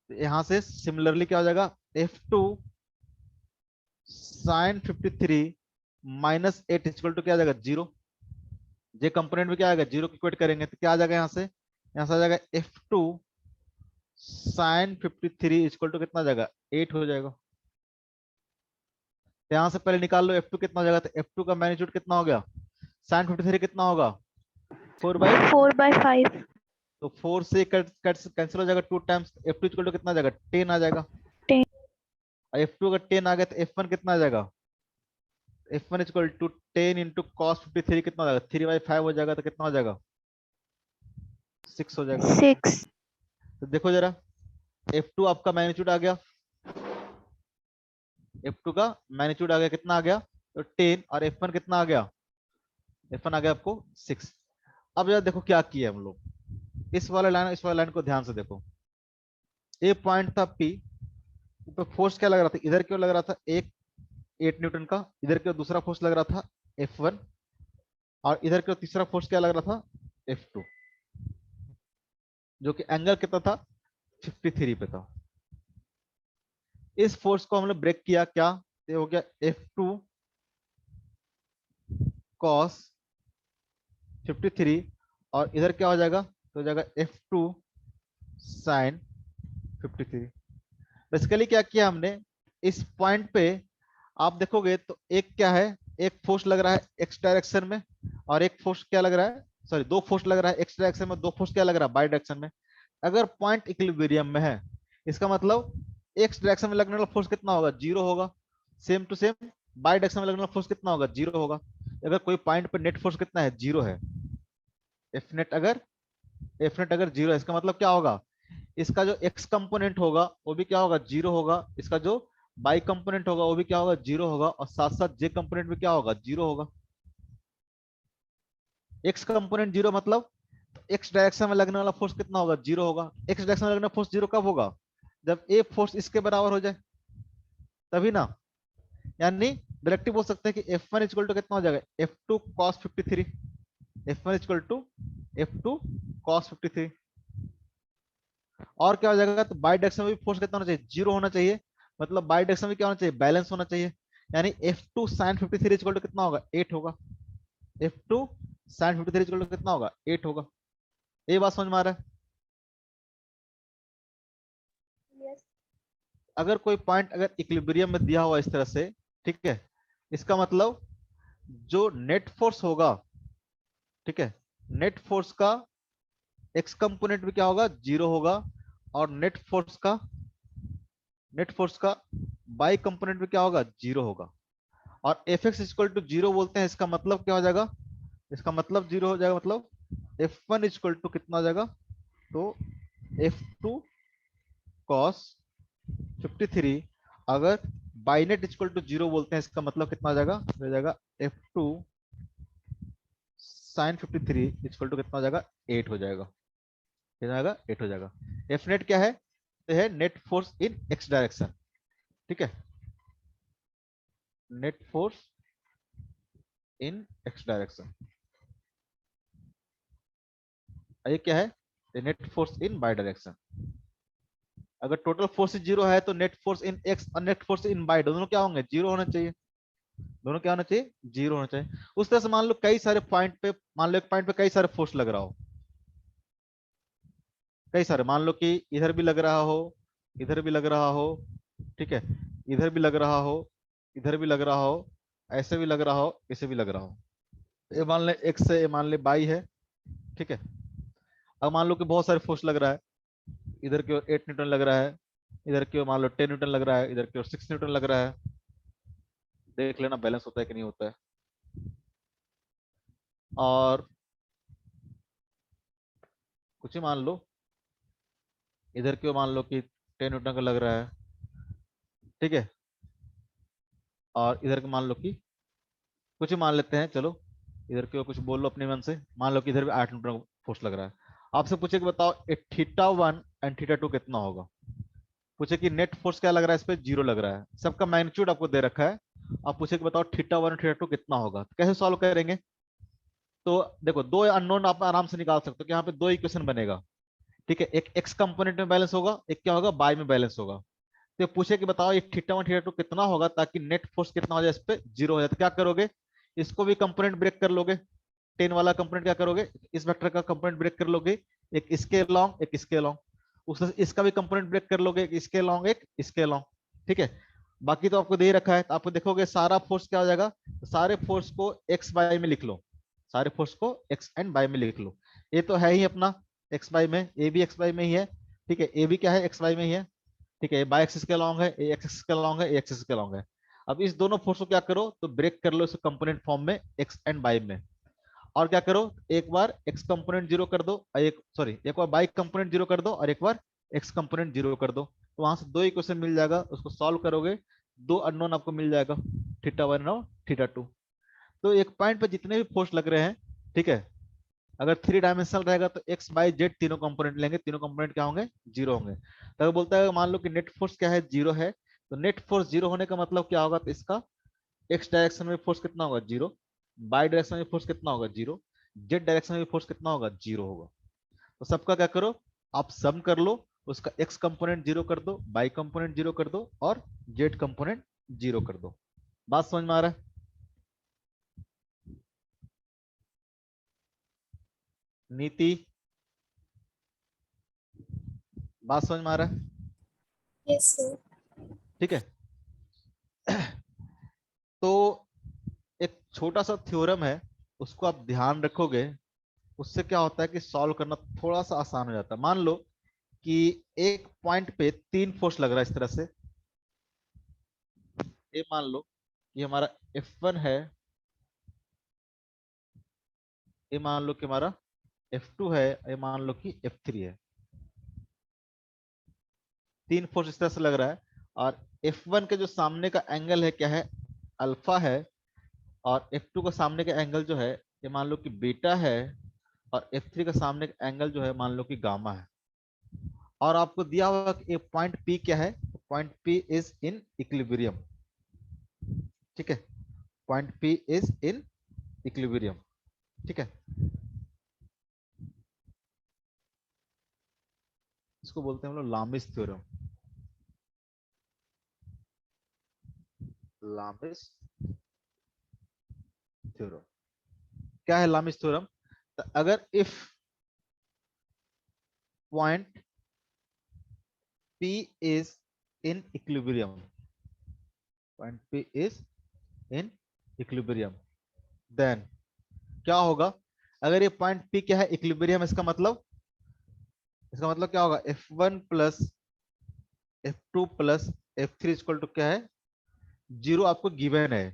यहां से सिमिलरली क्या हो जाएगा F2 sin 53 minus 8 equal to क्या आ जाएगा 0। जे कंपोनेंट में क्या आएगा 0 की इक्वेट करेंगे तो क्या आ जाएगा, यहाँ से आ जाएगा F2 sin 53 इक्वल टू कितना आ जाएगा 8 हो जाएगा। तो यहाँ से पहले निकाल लो F2 कितना हो जाएगा, तो F2 का मैग्नीट्यूड कितना हो गया, sin 53 कितना होगा 4/, 4/5 तो 4 से कैंसिल हो जाएगा 2 टाइम्स, F2 इक्वल टू कितना आ जाएगा 10 आ जाएगा। 10 और F2 अगर 10 आ गया तो F1 कितना आ जाएगा, F1 equal to 10 into cos 53 कितना हो जाएगा 3/5 हो जाएगा, तो कितना हो जाएगा 6 हो जाएगा। 6 तो देखो जरा F2 आपका मैग्नीट्यूड आ गया, F2 का मैग्नीट्यूड आ गया, कितना आ गया तो 10, और F1 कितना आ गया, F1 आ गया आपको 6। अब यार देखो क्या किया हम लोग, इस वाले लाइन इस वाले लाइन को ध्यान से देखो, ए पॉइंट था P, ऊपर फोर्स क्या लग रहा था, इधर क्यों लग रहा था एक 8 न्यूटन का, इधर क्यों दूसरा फोर्स लग रहा था F1, और इधर क्यों तीसरा फोर्स क्या लग रहा था F2, जो कि एंगल कितना था 53 पे था। इस फोर्स को हमने ब्रेक किया, क्या ये हो गया F2 cos 53, और इधर क्या हो जाएगा, तो हो जाएगा F2 sin 53। बेसिकली क्या किया हमने, इस पॉइंट पे आप देखोगे तो एक क्या है, एक फोर्स लग रहा है एक्स डायरेक्शन में, और एक फोर्स क्या लग रहा है, सॉरी दो फोर्स लग रहा है एक्स डायरेक्शन में, दो फोर्स क्या लग रहा है बाई डायरेक्शन में। अगर पॉइंट इक्विलिब्रियम में है, इसका मतलब एक्स डायरेक्शन में लगने वाला फोर्स कितना होगा 0 होगा, same to same Y direction में लगने वाला फोर्स कितना होगा 0 होगा। अगर कोई पॉइंट पर नेट फोर्स कितना है 0 है, एफ नेट अगर 0 है, इसका मतलब क्या होगा, इसका जो एक्स कंपोनेंट होगा वो भी क्या होगा 0 होगा, इसका जो बाई कंपोनेंट होगा वो भी क्या होगा 0 होगा, और साथ साथ जे कंपोनेंट भी क्या होगा 0 होगा। एक्स कंपोनेंट 0 मतलब एक्स डायरेक्शन में लगने वाला फोर्स कितना होगा 0 होगा। एक्स डायरेक्शन में लगने वाला फोर्स 0 कब होगा, जब ए फोर्स इसके बराबर हो जाए, तभी ना। यानी डायरेक्टली बोल सकते हैं कि F1 इक्वल टू कितना हो जाएगा F2 cos 53, F1 equal to F2 cos 53। और क्या हो जाएगा, तो बाई डायरेक्शन में भी फोर्स कितना होना चाहिए 0 होना चाहिए, मतलब बाई डायरेक्शन में क्या होना चाहिए बैलेंस होना चाहिए, यानी F2 sin 53 इक्वल टू कितना होगा 8 होगा, F2 sin 53 इक्वल टू कितना होगा 8 होगा। ये बात समझ में आ रहा है। yes अगर कोई पॉइंट अगर इक्विलिब्रियम में दिया हुआ इस तरह से, ठीक है, इसका मतलब जो नेट फोर्स होगा, ठीक है, नेट फोर्स का एक्स कंपोनेंट भी क्या होगा, जीरो होगा, और नेट फोर्स का बाई कंपोनेंट भी क्या होगा, जीरो होगा। और F X equal to zero बोलते हैं, इसका मतलब क्या हो जाएगा, इसका मतलब जीरो हो जाएगा, मतलब एफ वन इक्वल टू कितना हो जाएगा, तो एफ टू कॉस 53, अगर बाइनेट इक्वल टू जीरो बोलते हैं, इसका मतलब कितना हो जाएगा F two sine 53 equal to कितना हो जाएगा, 8 हो जाएगा, कितना आएगा, 8 हो जाएगा। एफ नेट क्या है, तो है net force in x direction, ठीक है, net force in x direction. ये क्या है, net force in by direction. अगर टोटल फोर्स जीरो है तो नेट फोर्स इन एक्स और नेट फोर्स इन बाई दोनों क्या होंगे, जीरो होना चाहिए, दोनों क्या होना चाहिए, जीरो होना चाहिए। उस तरह से मान लो कई सारे पॉइंट पे, मान लो एक पॉइंट पे कई सारे फोर्स लग रहा हो, कई सारे, मान लो कि इधर भी लग रहा हो, इधर भी लग रहा हो, ठीक है, इधर भी लग रहा हो, इधर भी लग रहा हो, ऐसे भी लग रहा हो, इसे भी लग रहा हो। ये मान ले एक्स है, ये मान ले बाई है, ठीक है। अब मान लो कि बहुत सारे फोर्स लग रहा है, इधर की ओर 8 न्यूटन लग रहा है, इधर की ओर मान लो 10 न्यूटन लग रहा है, इधर की ओर 6 न्यूटन लग रहा है। देख लेना बैलेंस होता है कि नहीं होता है। और कुछ ही मान लो, इधर की ओर मान लो कि 10 न्यूटन का लग रहा है, ठीक है, और इधर के मान लो कि कुछ ही मान लेते हैं, चलो इधर की ओर कुछ बोल लो अपने मन से, मान लो कि इधर भी 8 न्यूटन का फोर्स लग रहा है। आपसे पूछे कि बताओ theta one and theta two कितना होगा, पूछे कि नेट फोर्स क्या लग रहा है, इस पे जीरो लग रहा है, सबका मैग्नीट्यूड आपको दे रखा है। आप पूछे कि बताओ थीटा वन थीटा टू कितना होगा, तो कैसे सॉल्व करेंगे। तो देखो दो अननोन आप आराम से निकाल सकते हो कि यहाँ पे दो इक्वेशन बनेगा, ठीक है, एक एक्स कंपोनेंट में बैलेंस होगा, एक क्या होगा, बाय में बैलेंस होगा। तो पूछे कि बताओ ये थीटा वन थीटा टू कितना होगा, ताकि नेट फोर्स कितना हो जाए, इस पे जीरो हो जाए, तो क्या करोगे, इसको भी कंपोनेंट ब्रेक कर लोगे, 10 वाला कंपोनेंट क्या करोगे, इस वेक्टर का कंपोनेंट ब्रेक कर लोगे, एक इसके लॉन्ग एक इसके लॉन्ग, उस इसका भी कंपोनेंट ब्रेक कर लोगे, एक इसके लॉन्ग एक इसके लॉन्ग, ठीक है। बाकी तो आपको दे रखा है, तो आपको देखोगे सारा फोर्स क्या हो जाएगा, तो सारे फोर्स को एक्स बाय में लिख लो, सारे फोर्स को एक्स एंड बाय में लिख लो। ये तो है ही अपना एक्स बाय में, ए भी एक्स बाय में ही है, ठीक है, ए भी क्या है, एक्स बाय में ही है, ठीक है, बाय एक्सिस के लॉन्ग है, ए एक्सिस के लॉन्ग है, ए एक्सिस के लॉन्ग है। अब इस दोनों फोर्स को क्या करो, तो ब्रेक कर लो इस कंपोनेंट फॉर्म में एक्स एंड बाय में। और क्या करो, एक बार एक्स कंपोनेंट जीरो कर दो, एक सॉरी एक बार बाई कंपोनेंट जीरो कर दो, और एक बार एक्स कंपोनेंट जीरो कर दो, तो वहां से दो इक्वेशन मिल जाएगा, उसको सॉल्व करोगे, दो अननोन आपको मिल जाएगा, थीटा वन और थीटा टू। तो एक पॉइंट पे जितने भी फोर्स लग रहे हैं, ठीक है, अगर थ्री डायमेंशनल रहेगा तो एक्स बाई जेड तीनों कंपोनेंट लेंगे, तीनों कंपोनेंट क्या होंगे, जीरो होंगे। तो अगर बोलता है मान लो कि नेट फोर्स क्या है, जीरो है, तो नेट फोर्स जीरो होने का मतलब क्या होगा, तो इसका एक्स डायरेक्शन में फोर्स कितना होगा, जीरो, बाई डायरेक्शन में फोर्स कितना होगा, जीरो, जेड डायरेक्शन में फोर्स कितना होगा, जीरो होगा। तो सबका क्या करो, आप सम कर लो, उसका एक्स कंपोनेंट जीरो कर दो, बाई कंपोनेंट जीरो कर दो, और जेड कंपोनेंट जीरो कर दो। बात समझ में आ रहा है, नीति, बात समझ में आ रहा है, Yes, sir. ठीक है। तो एक छोटा सा थ्योरम है, उसको आप ध्यान रखोगे, उससे क्या होता है कि सॉल्व करना थोड़ा सा आसान हो जाता है। मान लो कि एक पॉइंट पे तीन फोर्स लग रहा है इस तरह से, ये मान लो कि हमारा F1 है, ये मान लो कि हमारा F2 है, ये मान लो कि F3 है, तीन फोर्स इस तरह से लग रहा है। और F1 के जो सामने का एंगल है क्या है, अल्फा है, और F2 का सामने का एंगल जो है, ये मान लो कि बीटा है, और F3 का सामने का एंगल जो है मान लो कि गामा है। और आपको दिया हुआ कि पॉइंट P क्या है, point P is in equilibrium, ठीक है, point P is in equilibrium, ठीक है। इसको बोलते हैं हम लोग लामिस थ्योरम, लामिस थ्योरम। क्या है लामिस थ्योरम, तो अगर if point P is in equilibrium, point P is in equilibrium, then क्या होगा? अगर ये पॉइंट P क्या है, इक्विलिब्रियम, इसका मतलब क्या होगा? F1 plus F2 plus F3 equal to क्या है? 0 आपको गिवन है,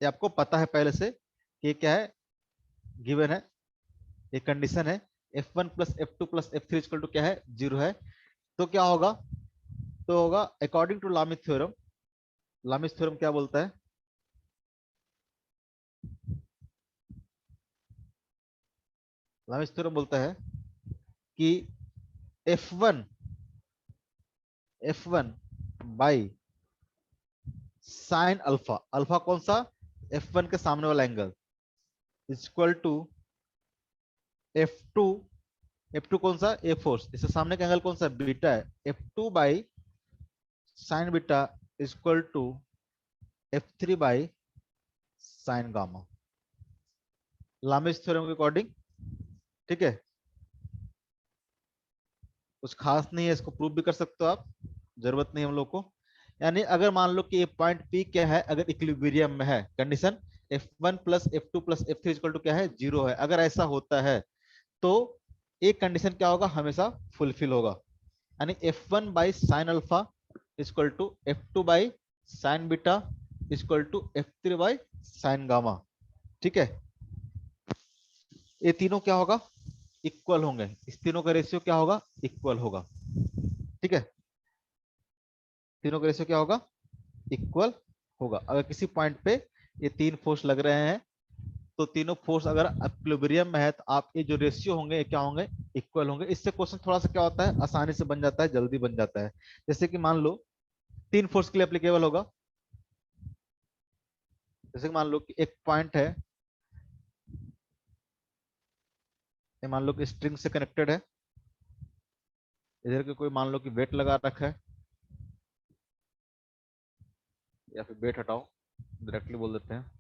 ये आपको पता है पहले से कि क्या है, गिवन है, ये कंडीशन है। F1 plus F2 plus F3 equal to क्या है? 0 है। तो क्या होगा? तो होगा according to Lami's theorem, Lami's theorem क्या बोलता है? लामिस थ्योरम बोलता है कि F1 by sine alpha, alpha कौन सा? F1 के सामने वाला angle, equal to F2, F2 कौन सा? ए फोर्स, इससे सामने का एंगल कौन सा? बीटा है। F2 by sine beta equal to F3 by sine gamma, Lami's theorem के अकॉर्डिंग। ठीक है, कुछ खास नहीं है, इसको प्रूव भी कर सकते हो आप, जरूरत नहीं हम लोग को। यानी अगर मान लो कि ये पॉइंट P क्या है, अगर इक्विलिब्रियम में है, condition F1 plus F2 plus F3 equal to क्या है? 0 है। अगर ऐसा होता है तो एक कंडीशन क्या होगा? हमेशा फुलफिल होगा, यानी F1 by sine alpha equal to F2 by sine beta equal to F3 by sine gamma. ठीक है, ये तीनों क्या होगा? इक्वल होंगे, इस तीनों का रेशियो क्या होगा? इक्वल होगा। ठीक है, तीनों का रेशियो क्या होगा? इक्वल होगा। अगर किसी पॉइंट पे ये तीन फोर्स लग रहे हैं तो तीनों फोर्स अगर इक्विलिब्रियम में है तो आप ये जो रेशियो होंगे क्या होंगे? इक्वल होंगे। इससे क्वेश्चन थोड़ा सा क्या होता है, आसानी से बन जाता है, जल्दी बन जाता है। जैसे कि मान लो तीन फोर्स के लिए एप्लीकेबल होगा। जैसे कि मान लो कि एक पॉइंट है, ये मान लो कि स्ट्रिंग से कनेक्टेड है, इधर के कोई मान लो कि वेट लगा रखा है, या फिर वेट हटाओ, डायरेक्टली बोल देते हैं।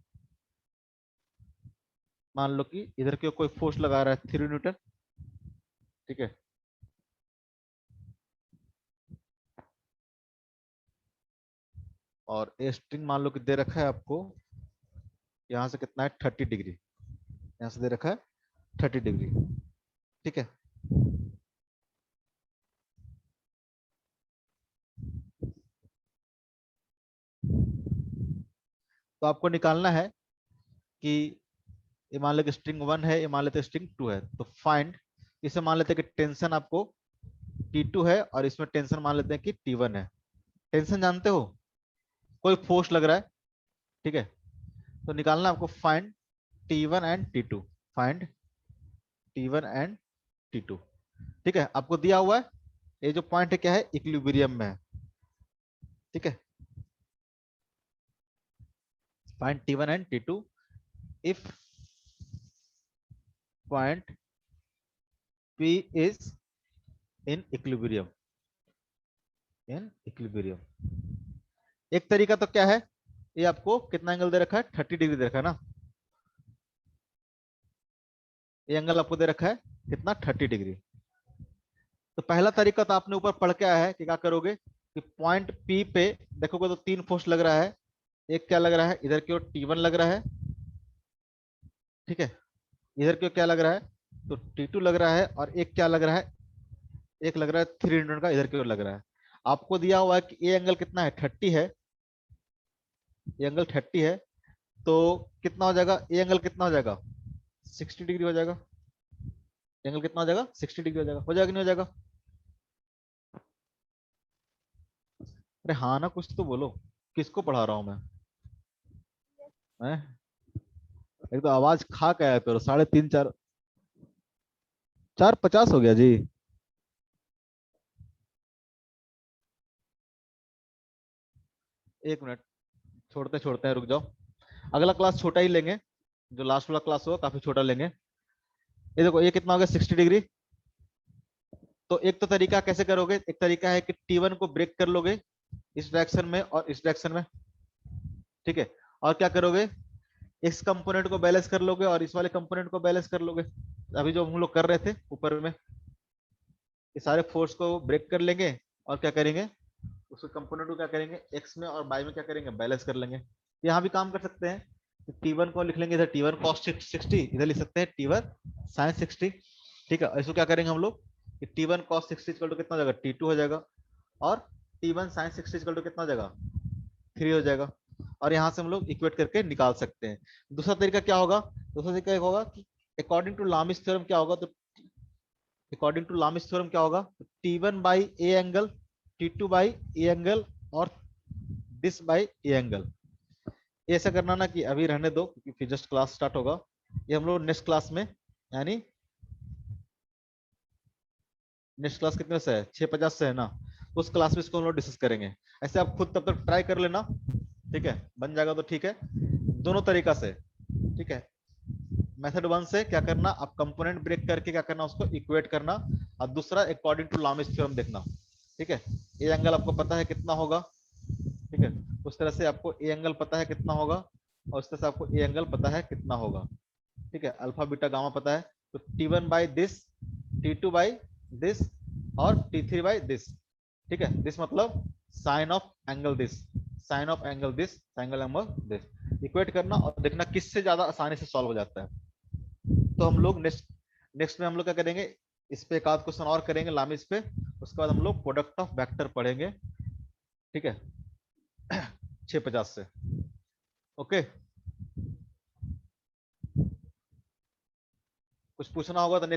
मान लो कि इधर के कोई फोर्स लगा रहा है 3 न्यूटन। ठीक है, और ये स्ट्रिंग मान लो कि दे रखा है आपको, यहां से कितना है? 30 डिग्री, यहां से दे रखा है 30 डिग्री। ठीक है, तो आपको निकालना है कि ये मान लेते स्ट्रिंग 1 है, ये मान लेते स्ट्रिंग 2 है, तो फाइंड, इसे मान लेते कि टेंशन आपको T2 है और इसमें टेंशन मान लेते हैं कि T1 है। टेंशन जानते हो, कोई फोर्स लग रहा है। ठीक है, तो निकालना आपको find T1 and T2, find T1 and T2। ठीक है, आपको दिया हुआ है ये जो पॉइंट है क्या है? इक्विलिब्रियम में है। ठीक है, find T1 and T2 if point P is in equilibrium, in equilibrium. एक तरीका तो क्या है, ये आपको कितना एंगल दे रखा है? 30 डिग्री दे रखा है ना, ये एंगल आपको दे रखा है कितना? 30 डिग्री। तो पहला तरीका तो आपने ऊपर पढ़ के आया है कि क्या करोगे कि पॉइंट P पे देखोगे तो तीन फोर्स लग रहा है। एक क्या लग रहा है? इधर की ओर T1 लग रहा है। ठीक है, इधर की ओर क्या लग रहा है? तो T2 लग रहा है। और एक क्या लग रहा है? एक लग रहा है 300 का, इधर की ओर लग रहा है। आपको दिया हुआ है कि ये एंगल कितना है? 30 है, ये एंगल 30 है, तो कितना हो जाएगा? ये एंगल कितना हो जाएगा? 60 डिग्री हो जाएगा। एंगल कितना हो जाएगा? 60 डिग्री हो जाएगा। हो जाएगा नहीं हो जाएगा? अरे हाँ ना, कुछ तो बोलो, किसको पढ़ा रहा हूँ मैं? एक तो आवाज खा के आया करो, 3:30 4, 4:50 हो गया जी। एक मिनट, छोड़ते छोड़ते हैं, रुक जाओ। अगला क्लास छोटा ही लेंगे, जो लास्ट वाला क्लास होगा काफी छोटा लेंगे। ये देखो, ये कितना हो गया? 60 डिग्री। तो एक तो तरीका कैसे करोगे, एक तरीका है कि T1 को ब्रेक कर लोगे इस डायरेक्शन में और इस डायरेक्शन में। ठीक है, और क्या करोगे? इस कंपोनेंट को बैलेंस कर लोगे और इस वाले कंपोनेंट को बैलेंस कर लोगे। अभी जो हम लोग कर रहे थे ऊपर में, ये सारे फोर्स को ब्रेक कर लेंगे और क्या करेंगे? उसके कंपोनेंट को क्या करेंगे, एक्स में और वाई में क्या करेंगे, बैलेंस कर लेंगे। यहाँ भी काम कर सकते हैं, T1 को लिख लेंगे इधर T1 cos 60, इधर लिख सकते हैं T1 sin 60। ठीक है, इसको क्या करेंगे हम लोग कि T1 cos 60 इक्वल टू कितना हो जाएगा, T2 हो जाएगा, और T1 sin 60 इक्वल टू कितना हो जाएगा, 3 हो जाएगा। और यहाँ से हम लोग इक्वेट करके निकाल सकते हैं। दूसरा तरीका क्या होगा, दूसरा तरीका होगा कि अकॉर्डिंग टू लामिस थ्योरम क्या होगा, तो अकॉर्डिंग टू लामिस थ्योरम क्या होगा, T1 by A angle, T2 by A angle, और दिस बाई ए एंगल। ऐसा करना ना कि अभी रहने दो क्योंकि फिर जस्ट क्लास स्टार्ट होगा, ये हम लोग नेक्स्ट क्लास में, यानी नेक्स्ट क्लास कितने से है, 6:50 से है ना, उस क्लास में इसको हम लोग डिस्कस करेंगे। ऐसे आप खुद तब तक ट्राई कर लेना, ठीक है, बन जाएगा तो ठीक है, दोनों तरीका से। ठीक है, मेथड 1 से क्या करना, आप कंपोनेंट ब्रेक करके क्या करना, उसको इक्वेट करना, और दूसरा अकॉर्डिंग टू लामिस थ्योरम देखना। ठीक है, ए एंगल आपको पता है कितना होगा, ठीक है, उस तरह से आपको ए एंगल पता है कितना होगा, और उस तरह से आपको ए एंगल पता है कितना होगा। ठीक है, अल्फा बीटा गामा पता है, तो T1 by this, T2 by this, और T3 बाई दिस। ठीक है, दिस मतलब sine of angle this, sine of angle this, sine angle this, equate करना और देखना किससे ज्यादा आसानी से सॉल्व हो जाता है। तो हम लोग नेक्स्ट में हम लोग क्या करेंगे, इस पे एक आध क्वेश्चन और करेंगे लामिस पे, उसके बाद हम लोग प्रोडक्ट ऑफ वेक्टर पढ़ेंगे। ठीक है, 6:50 से। ओके, कुछ पूछना होगा तो नेक्स्ट